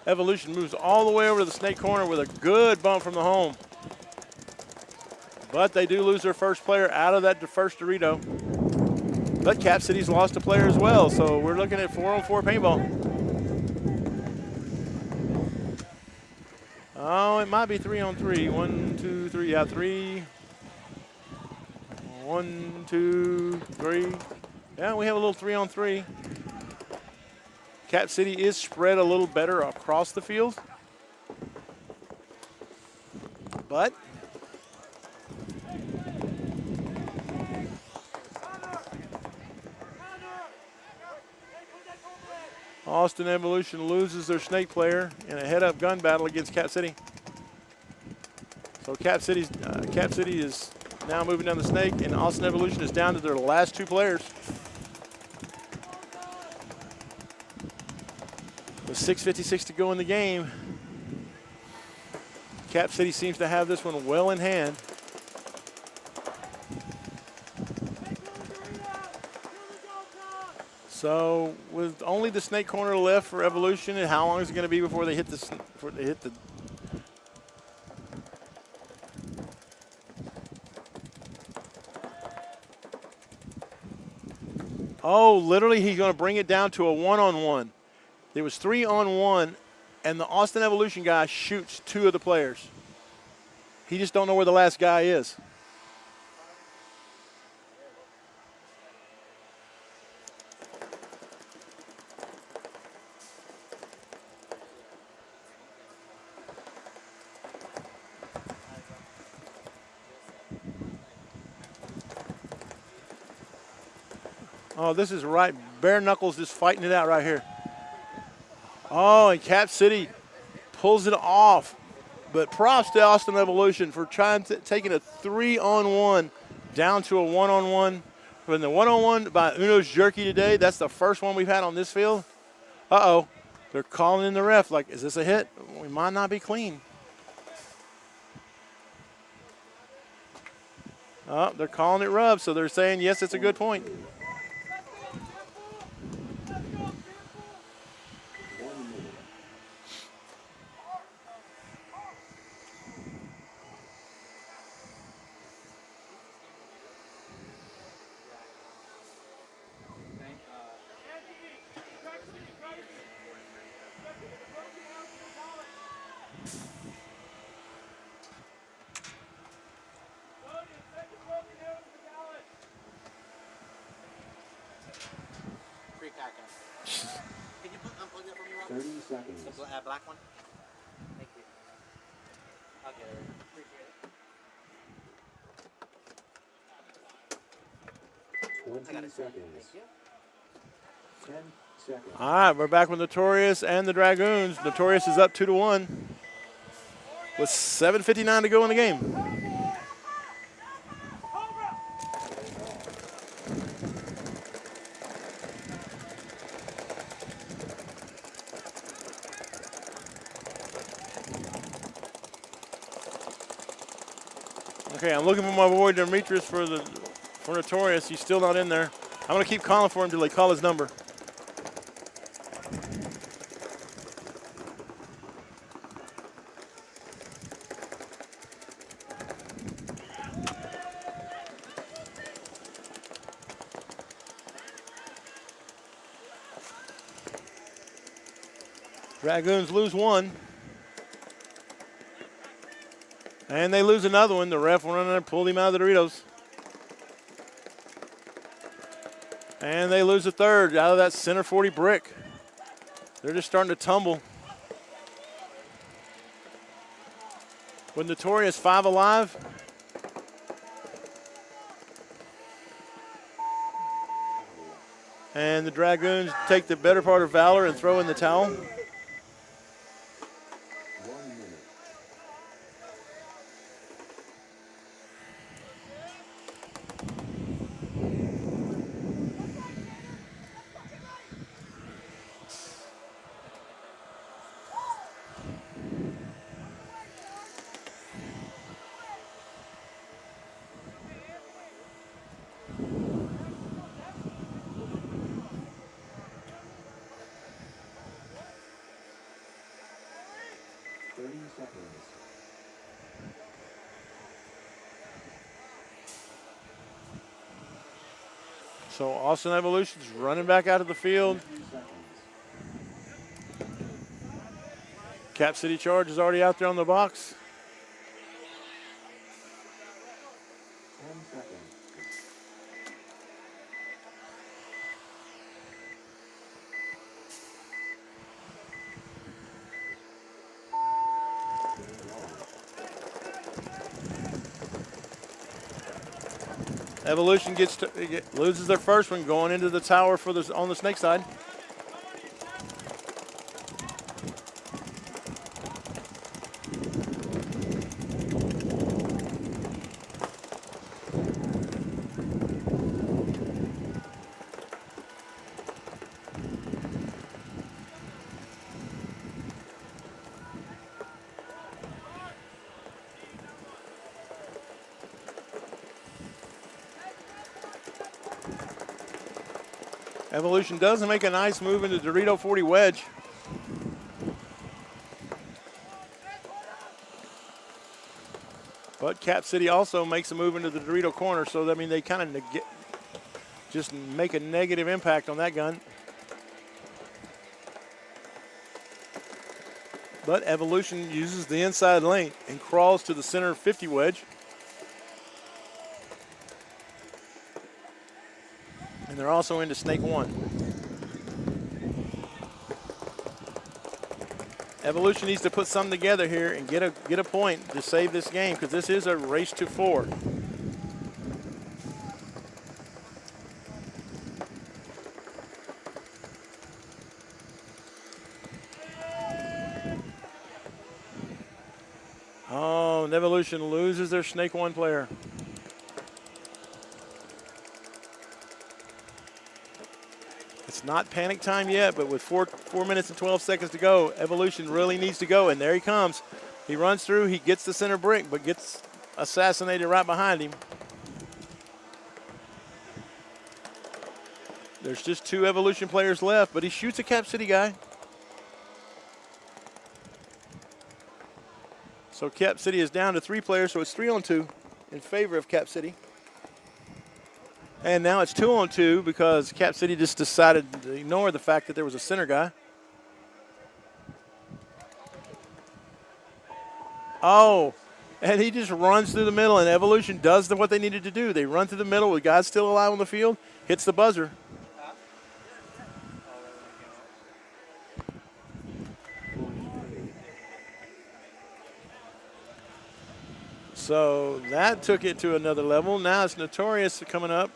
Speaker 1: Evolution moves all the way over to the snake corner with a good bump from the home. But they do lose their first player out of that first Dorito. But Cap City's lost a player as well, so we're looking at 4-on-4 paintball. Oh, it might be 3-on-3. 1, 2, 3. Yeah, 3. 1, 2, 3. Yeah, we have a little 3-on-3. Cap City is spread a little better across the field. But Austin Evolution loses their snake player in a head-up gun battle against Cap City. So Cap City is now moving down the snake, and Austin Evolution is down to their last two players. With 6:56 to go in the game, Cap City seems to have this one well in hand. So with only the snake corner left for Evolution, and how long is it going to be before they hit the Oh, literally he's going to bring it down to a 1-on-1. There was 3-on-1, and the Austin Evolution guy shoots two of the players. He just don't know where the last guy is. Oh, this is right. Bare knuckles just fighting it out right here. Oh, and Cap City pulls it off. But props to Austin Evolution for taking a 3-on-1 down to a 1-on-1. From the 1-on-1 by Uno's Jerky today, that's the first one we've had on this field. Uh-oh, they're calling in the ref like, is this a hit? We might not be clean. Oh, they're calling it rub, so they're saying, yes, it's a good point.
Speaker 4: Can you unplug that for me, Rob?
Speaker 3: 30 seconds.
Speaker 4: The black one? Thank you. I'll get it. Appreciate it.
Speaker 3: 20 seconds.
Speaker 4: Thank you.
Speaker 3: 10 seconds.
Speaker 1: All right, we're back with Notorious and the Dragoons. Notorious is up 2-1 with 7:59 to go in the game. Okay, I'm looking for my boy Demetrius for Notorious. He's still not in there. I'm gonna keep calling for him until they call his number. Dragoons lose one. And they lose another one. The ref went in there and pulled him out of the Doritos. And they lose a third out of that center 40 brick. They're just starting to tumble. With Notorious 5 alive. And the Dragoons take the better part of valor and throw in the towel.
Speaker 3: 1 minute. Seconds.
Speaker 1: So Austin Evolution's running back out of the field.
Speaker 3: 2 seconds.
Speaker 1: Cap City Charge is already out there on the box.
Speaker 3: 10 seconds.
Speaker 1: Evolution loses their first one going into the tower for on the snake side. Evolution does make a nice move into Dorito 40 wedge. But Cap City also makes a move into the Dorito corner, so I mean they kind of just make a negative impact on that gun. But Evolution uses the inside lane and crawls to the center 50 wedge. And they're also into Snake 1. Evolution needs to put something together here and get a point to save this game, because this is a race to 4. Oh, and Evolution loses their Snake 1 player. It's not panic time yet, but with 4 minutes and 12 seconds to go, Evolution really needs to go, and there he comes. He runs through, he gets the center brick, but gets assassinated right behind him. There's just 2 Evolution players left, but he shoots a Cap City guy. So Cap City is down to 3 players, so it's 3-on-2 in favor of Cap City. And now it's 2-on-2 because Cap City just decided to ignore the fact that there was a center guy. Oh, and he just runs through the middle, and Evolution does what they needed to do. They run through the middle with guys still alive on the field, hits the buzzer. So that took it to another level. Now it's Notorious coming up.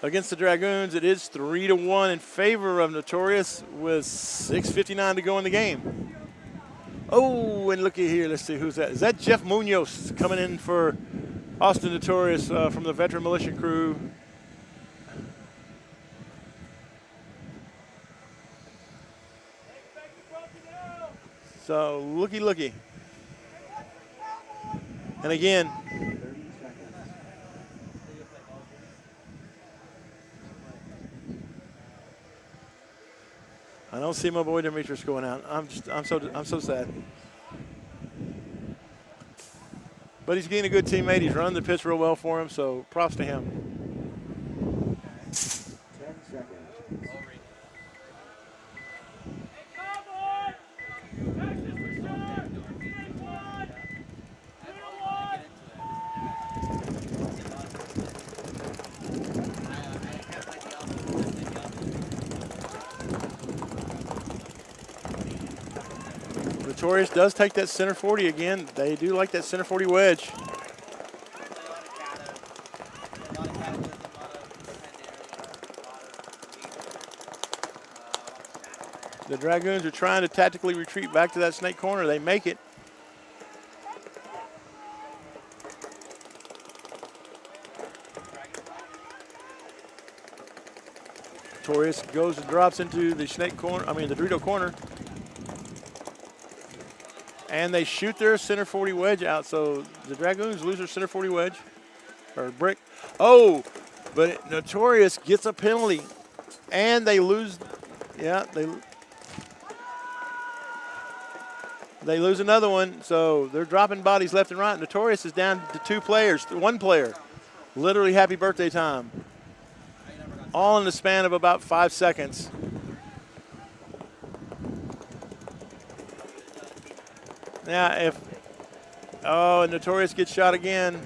Speaker 1: against the Dragoons. It is 3-1 in favor of Notorious with 6:59 to go in the game. Oh, and looky here. Let's see who's that. Is that Jeff Munoz coming in for Austin Notorious from the veteran militia crew? So looky. And again,
Speaker 3: 30 seconds.
Speaker 1: I don't see my boy Demetrius going out. I'm so sad. But he's getting a good teammate. He's running the pitch real well for him, so props to him.
Speaker 3: 10 seconds.
Speaker 1: Notorious does take that center 40 again. They do like that center 40 wedge. The Dragoons are trying to tactically retreat back to that snake corner. They make it. Notorious goes and drops into the snake corner, the Dorito corner. And they shoot their center 40 wedge out, so the Dragoons lose their center 40 wedge, or brick. Oh, but Notorious gets a penalty, and they lose, they lose another one, so they're dropping bodies left and right. Notorious is down to one player. Literally happy birthday time. All in the span of about 5 seconds. Now, Notorious gets shot again,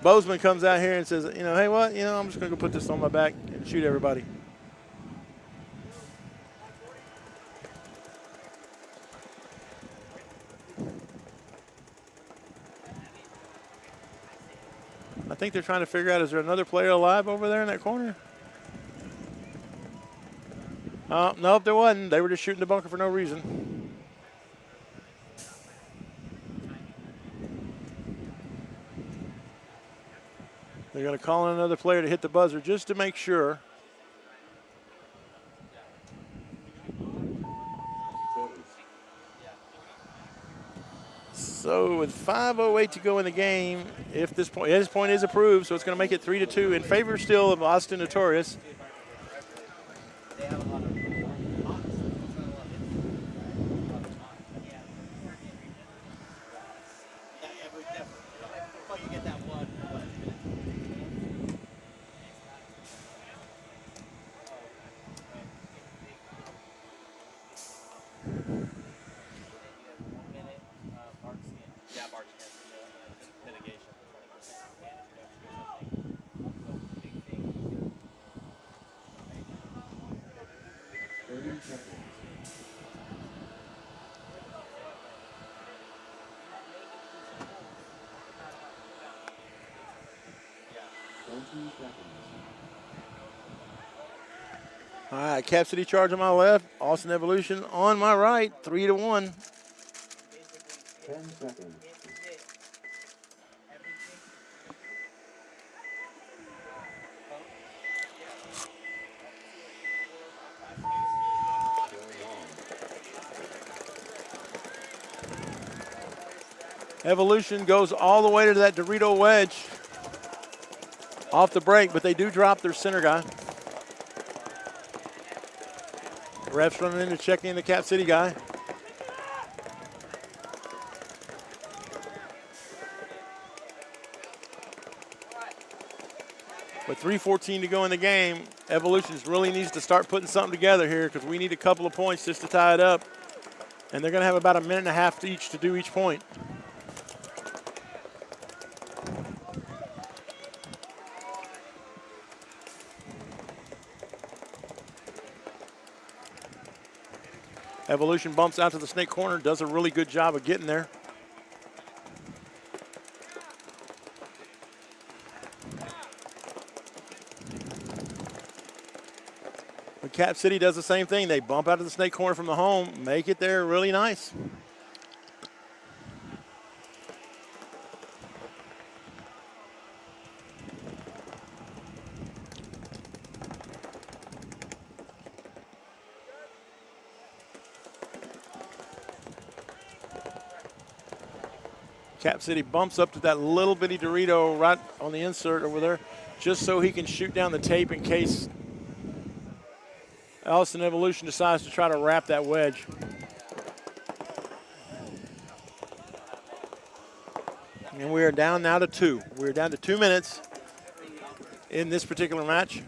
Speaker 1: Bozeman comes out here and says, hey, what? I'm just going to go put this on my back and shoot everybody. I think they're trying to figure out, is there another player alive over there in that corner? Nope, there wasn't. They were just shooting the bunker for no reason. They're going to call in another player to hit the buzzer just to make sure. So with 5:08 to go in the game, if this point is approved, so it's going to make it 3-2 in favor still of Austin Notorious. All right, Cap City Charge on my left, Austin Evolution on my right, 3-1.
Speaker 3: 10 seconds.
Speaker 1: Evolution goes all the way to that Dorito wedge off the break, but they do drop their center guy. Refs running in to check in the Cap City guy. With 3:14 to go in the game, Evolution really needs to start putting something together here because we need a couple of points just to tie it up. And they're going to have about a minute and a half each to do each point. Evolution bumps out to the snake corner, does a really good job of getting there. But Cap City does the same thing. They bump out of the snake corner from the home, make it there really nice. Cap City bumps up to that little bitty Dorito right on the insert over there just so he can shoot down the tape in case Austin Evolution decides to try to wrap that wedge. And we are down now to 2. We're down to 2 minutes in this particular match.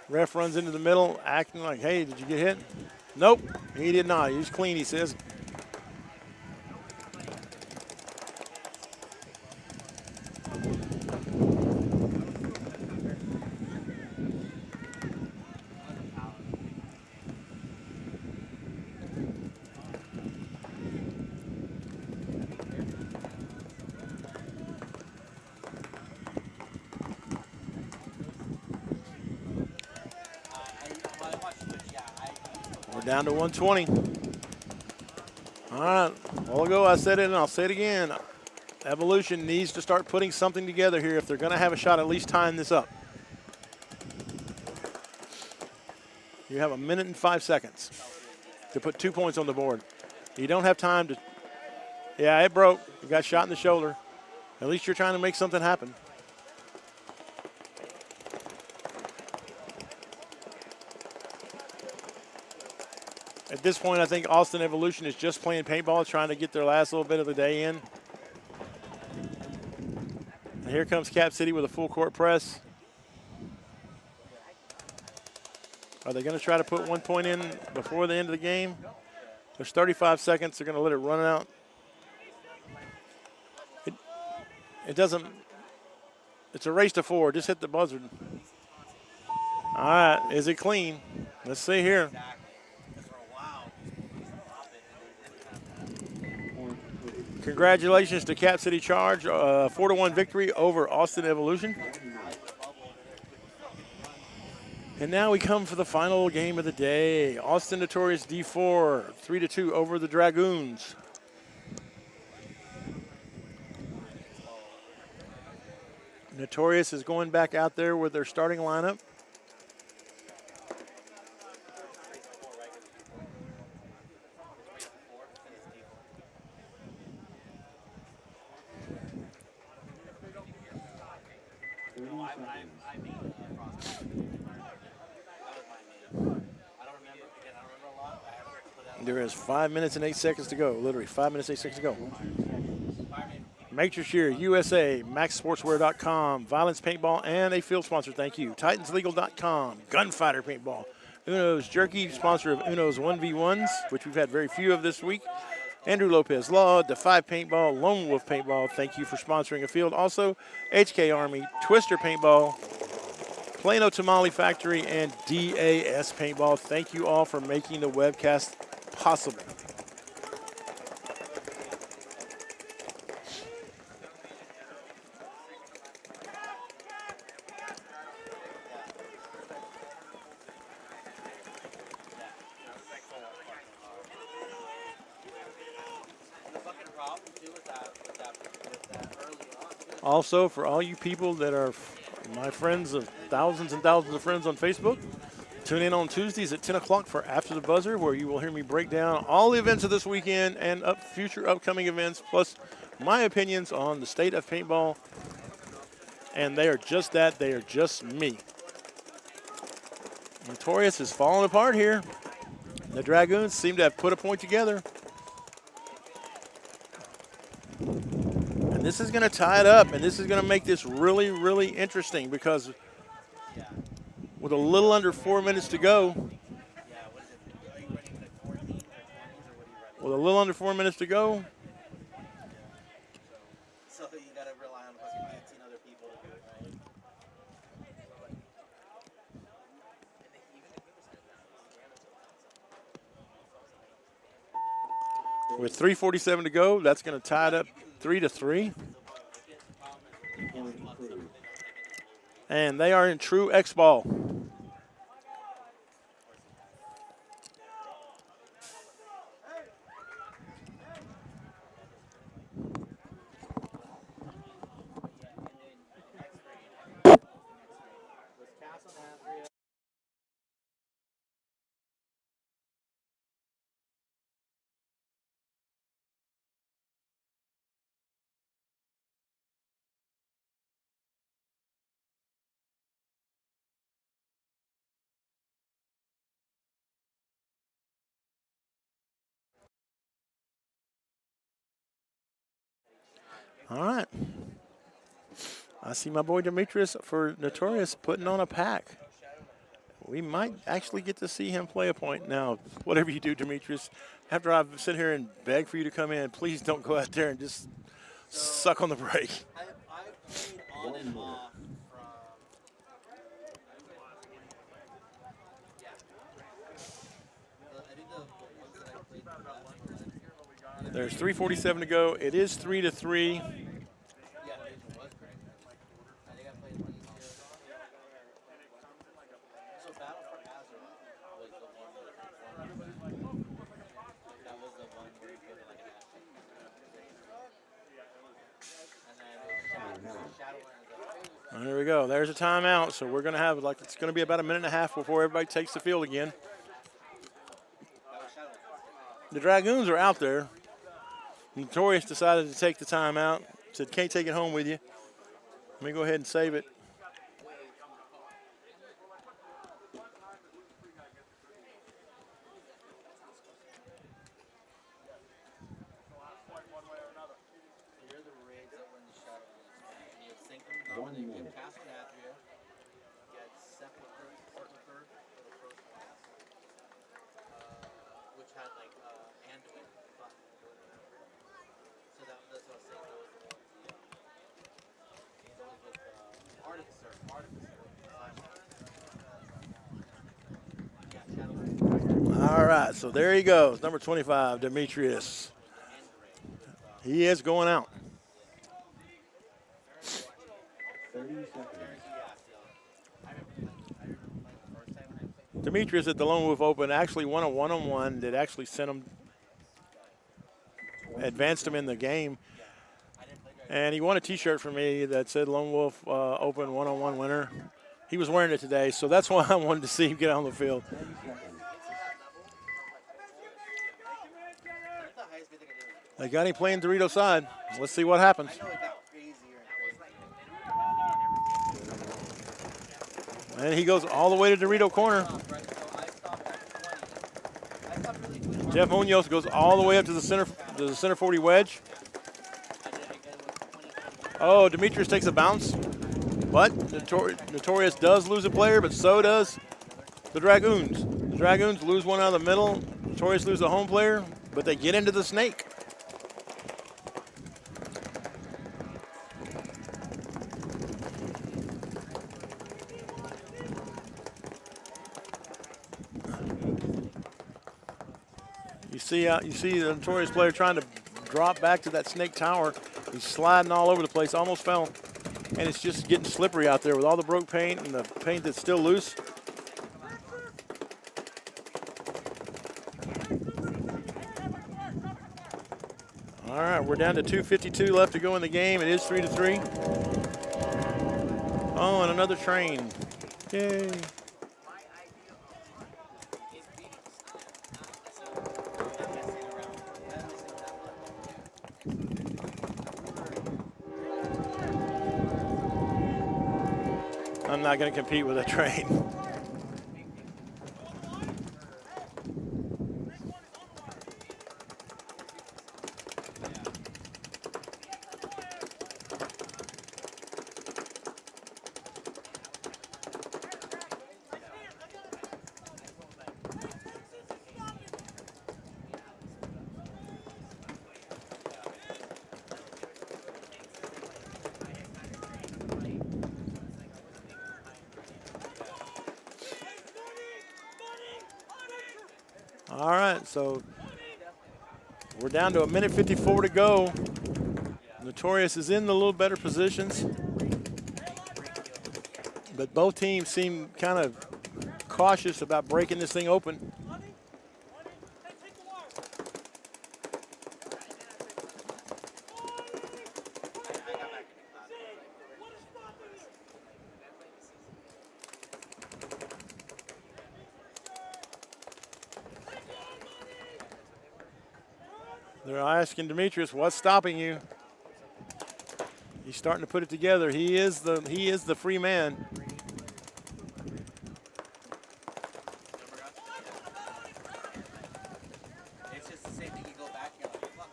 Speaker 1: Ref runs into the middle acting like, hey, did you get hit? Nope, he did not. He was clean, he says. Down to 120. All right, all ago I said it and I'll say it again. Evolution needs to start putting something together here if they're going to have a shot at least tying this up. You have 1 minute and 5 seconds to put 2 points on the board. You don't have time to, yeah, it broke. You got shot in the shoulder. At least you're trying to make something happen. At this point, I think Austin Evolution is just playing paintball, trying to get their last little bit of the day in. And here comes Cap City with a full court press. Are they going to try to put 1 point in before the end of the game? There's 35 seconds. They're going to let it run out. It doesn't, it's a race to 4. Just hit the buzzer. All right, is it clean? Let's see here. Congratulations to Cap City Charge, 4-1 victory over Austin Evolution. And now we come for the final game of the day. Austin Notorious D4, 3-2 over the Dragoons. Notorious is going back out there with their starting lineup. There is 5 minutes and 8 seconds to go. Literally 5 minutes, 8 seconds to go. Matrix Shear, USA, MaxSportswear.com, Violence Paintball, and a field sponsor, thank you. TitansLegal.com, Gunfighter Paintball, Uno's Jerky, sponsor of Uno's 1v1s, which we've had very few of this week. Andrew Lopez Law, Defy Paintball, Lone Wolf Paintball, thank you for sponsoring a field. Also, HK Army, Twister Paintball, Plano Tamale Factory, and DAS Paintball. Thank you all for making the webcast possible. Also, for all you people that are my friends of thousands and thousands of friends on Facebook, tune in on Tuesdays at 10 o'clock for After the Buzzer, where you will hear me break down all the events of this weekend and future upcoming events, plus my opinions on the state of paintball. And they are just that. They are just me. Notorious is falling apart here. The Dragoons seem to have put a point together. And this is going to tie it up, and this is going to make this really, really interesting because with a little under 4 minutes to go, with a little under 4 minutes to go,
Speaker 4: So you gotta rely on fucking 18 other people to do it, right?
Speaker 1: with 3:47 to go, that's going to tie it up 3-3. And they are in true X ball. All right. I see my boy Demetrius for Notorious putting on a pack. We might actually get to see him play a point now. Whatever you do, Demetrius, after I sit here and beg for you to come in, please don't go out there and just suck on the brake.
Speaker 4: I've played on and off from, I think the ones that I played last year.
Speaker 1: There's 3:47 to go. It is 3-3.
Speaker 4: Yeah, it was great. I think I played one this year. So Battle for Azeroth was the one where that was the one where you put like an action. And then Shadowlands.
Speaker 1: There we go. There's a timeout. So we're going to have, like, it's going to be about a minute and a half before everybody takes the field again. The Dragoons are out there. Notorious decided to take the timeout. Said, can't take it home with you. Let me go ahead and save it.
Speaker 4: You're the raids that were in the Shadowlands. You sync them up, you get Castle Nathria, get Sepulchre for the first class, which had like Anduin button. So that's what I was saying. That was with Artificer. Yeah, Shadowlands.
Speaker 1: All right, so there he goes, number 25, Demetrius. He is going out.
Speaker 3: 30 seconds.
Speaker 1: Demetrius at the Lone Wolf Open actually won a one-on-one that actually sent him, advanced him in the game. And he won a T-shirt from me that said Lone Wolf Open one-on-one winner. He was wearing it today, so that's why I wanted to see him get on the field.
Speaker 3: 30 seconds.
Speaker 1: They got him playing Dorito side. Let's see what happens.
Speaker 4: I know it got crazier and crazier.
Speaker 1: And he goes all the way to Dorito corner. Jeff Munoz goes all the way up to the center 40 wedge. Oh, Demetrius takes a bounce. But Notorious does lose a player, but so does the Dragoons. The Dragoons lose one out of the middle. Notorious lose a home player, but they get into the snake. You see the Notorious player trying to drop back to that snake tower. He's sliding all over the place, almost fell. And it's just getting slippery out there with all the broke paint and the paint that's still loose. All right, we're down to 2:52 left to go in the game. It is 3-3. Oh, and another train. Yay. I'm not going to compete with a train. All right, so we're down to 1:54 to go. Notorious is in the little better positions. But both teams seem kind of cautious about breaking this thing open. They're asking Demetrius, what's stopping you? He's starting to put it together. He is the free man.
Speaker 4: It's just the same thing. You go back, you're like, fuck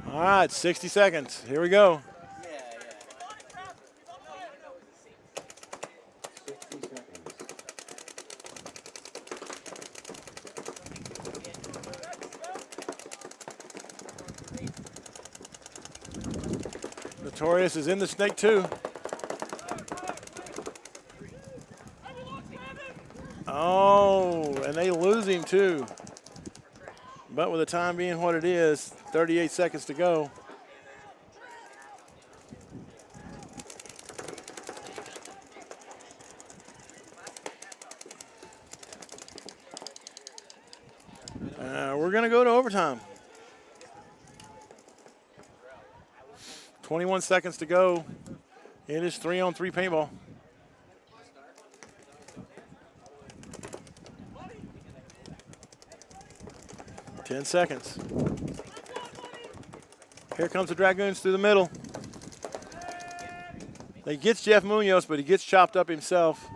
Speaker 4: 'em.
Speaker 1: All right, 60 seconds. Here we go.
Speaker 4: Yeah, yeah.
Speaker 3: 60 seconds.
Speaker 1: Notorious is in the snake too. Oh, and they lose him too. But with the time being what it is, 38 seconds to go. We're going to go to overtime. 21 seconds to go. It is 3-on-3 paintball. Ten seconds. Here comes the Dragoons through the middle. He gets Jeff Munoz, but he gets chopped up himself.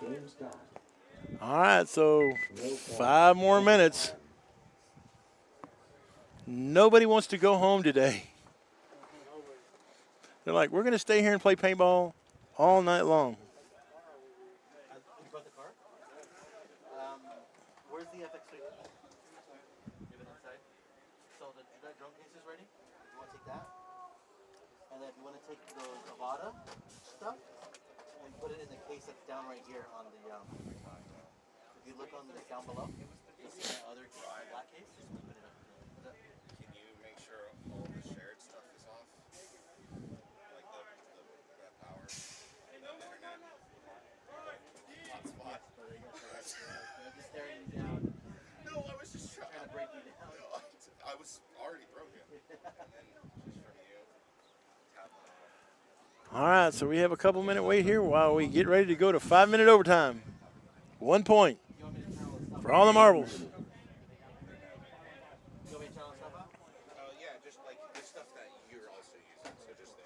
Speaker 3: Game start.
Speaker 1: All right, so 5 more minutes. Nobody wants to go home today. They're like, we're going to stay here and play paintball all night long.
Speaker 4: You brought the car? Where's the FX3? Give it inside. So the drone case is ready. You want to take that? And then if you want to take the Avada stuff and put it in the case that's down right here on the. If you look on the down below, you'll see my other black case. Just put it up.
Speaker 5: Can you make sure all the shared stuff is off? Like the power, the internet, hotspot.
Speaker 4: I'm just staring you down,
Speaker 5: No, I was just
Speaker 4: trying to break you down.
Speaker 5: No, I was already broken. And then just from you, tap on it.
Speaker 1: All right, so we have a couple minute wait here while we get ready to go to 5-minute overtime. 1 point
Speaker 4: You want me to turn all this stuff
Speaker 1: for all the marbles.
Speaker 4: You want me to turn all this stuff out?
Speaker 5: Yeah, just like the stuff that you're also using. So just the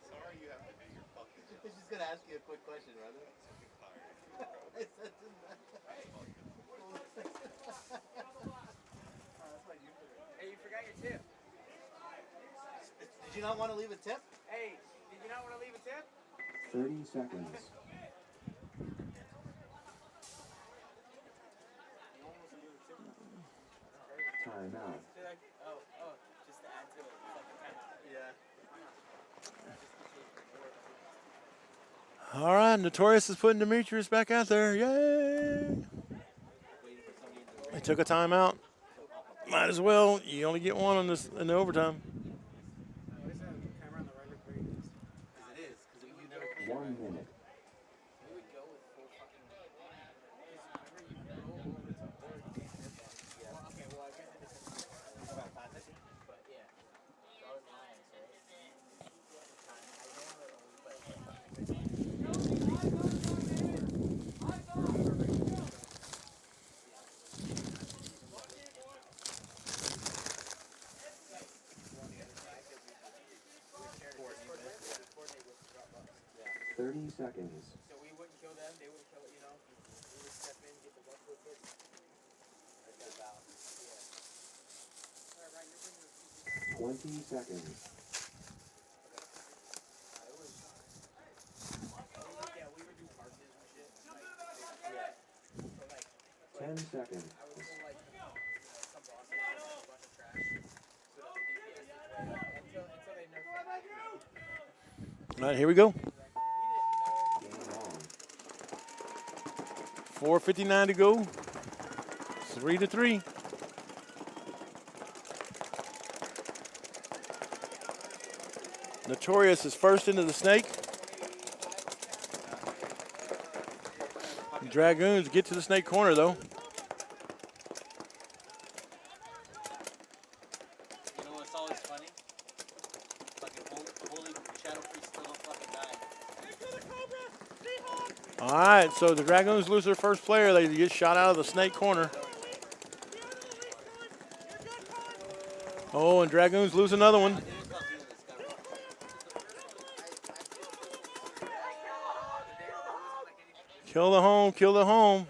Speaker 5: Sorry, you have to do your fucking.
Speaker 4: I was just gonna ask you a quick question, brother.
Speaker 6: Hey, you forgot your tip.
Speaker 4: Did you not want to leave a tip?
Speaker 6: Hey, did you not want to leave a tip?
Speaker 3: 30 seconds. Time out.
Speaker 6: Oh, just to add to it.
Speaker 4: Yeah.
Speaker 1: All right, Notorious is putting Demetrius back out there. Yay!
Speaker 4: Waiting for somebody to
Speaker 1: They took a timeout. Might as well. You only get one on this in the overtime.
Speaker 6: What is that camera on the right or 30 minutes?
Speaker 4: Because it is. Because you never.
Speaker 3: 1 minute.
Speaker 6: We would go with full fucking. Remember you go over to board. Yeah. Okay, well, I guess it depends.
Speaker 4: About 5 seconds.
Speaker 6: But yeah. So I was lying, so. I know that only play.
Speaker 3: 30 seconds.
Speaker 6: So we wouldn't kill them, they wouldn't kill it, you know? We would step in, get the buck real quick. Like that about. Yeah. Alright, Ryan, you're bringing
Speaker 3: 20 seconds.
Speaker 6: yeah, we would do arches and shit. Like, but like,
Speaker 3: 10 seconds.
Speaker 6: I would pull like some bosses and a bunch of trash. So that the DPS is way up until they nerf it.
Speaker 1: All right, here we go.
Speaker 3: Game on.
Speaker 1: 4:59 to go. 3-3. Notorious is first into the snake. Dragoons get to the snake corner, though.
Speaker 4: You know what's always funny? Fucking holy shadow priest still don't fucking die.
Speaker 1: All right, so the Dragoons lose their first player. They get shot out of the snake corner. Oh, and Dragoons lose another one. Kill the home, kill the home.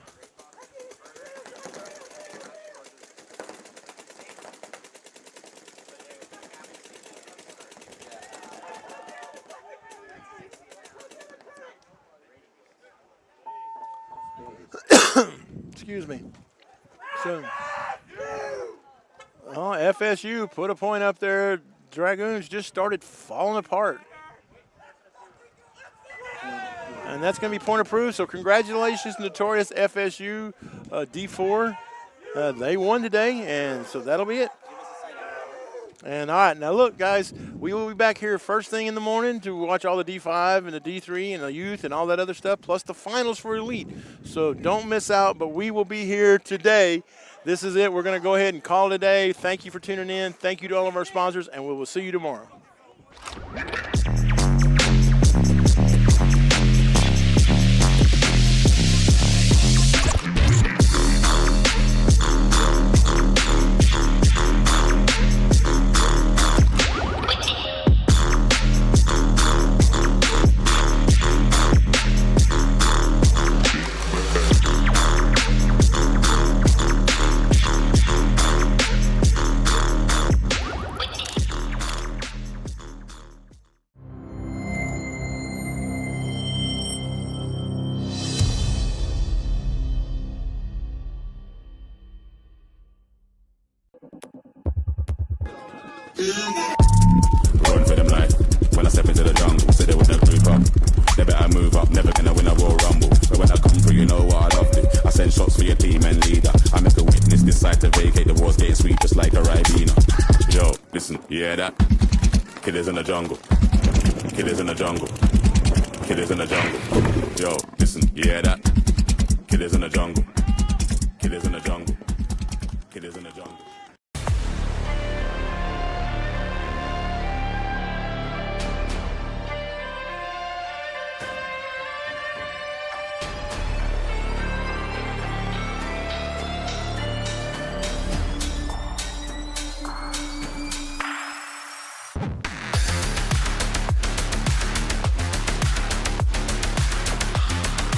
Speaker 1: Excuse me. So, FSU put a point up there. Dragoons just started falling apart. And that's going to be point approved. So congratulations, Notorious FSU D4. They won today, and so that'll be it. And all right, now look, guys, we will be back here first thing in the morning to watch all the D5 and the D3 and the youth and all that other stuff, plus the finals for Elite. So don't miss out, but we will be here today. This is it. We're going to go ahead and call it a day. Thank you for tuning in. Thank you to all of our sponsors, and we will see you tomorrow.
Speaker 7: Run for them life. When I step into the jungle, say they wouldn't group up. They better move up, never gonna win a Royal Rumble. But when I come through, you know what I love to. I send shots for your team and leader. I make a witness decide to vacate the walls, getting sweet just like a Ribena. Yo, listen, you hear that? Killers in the jungle. Killers in the jungle. Killers in the jungle. Yo, listen, you hear that? Killers in the jungle. Killers in the jungle. Killers in the jungle.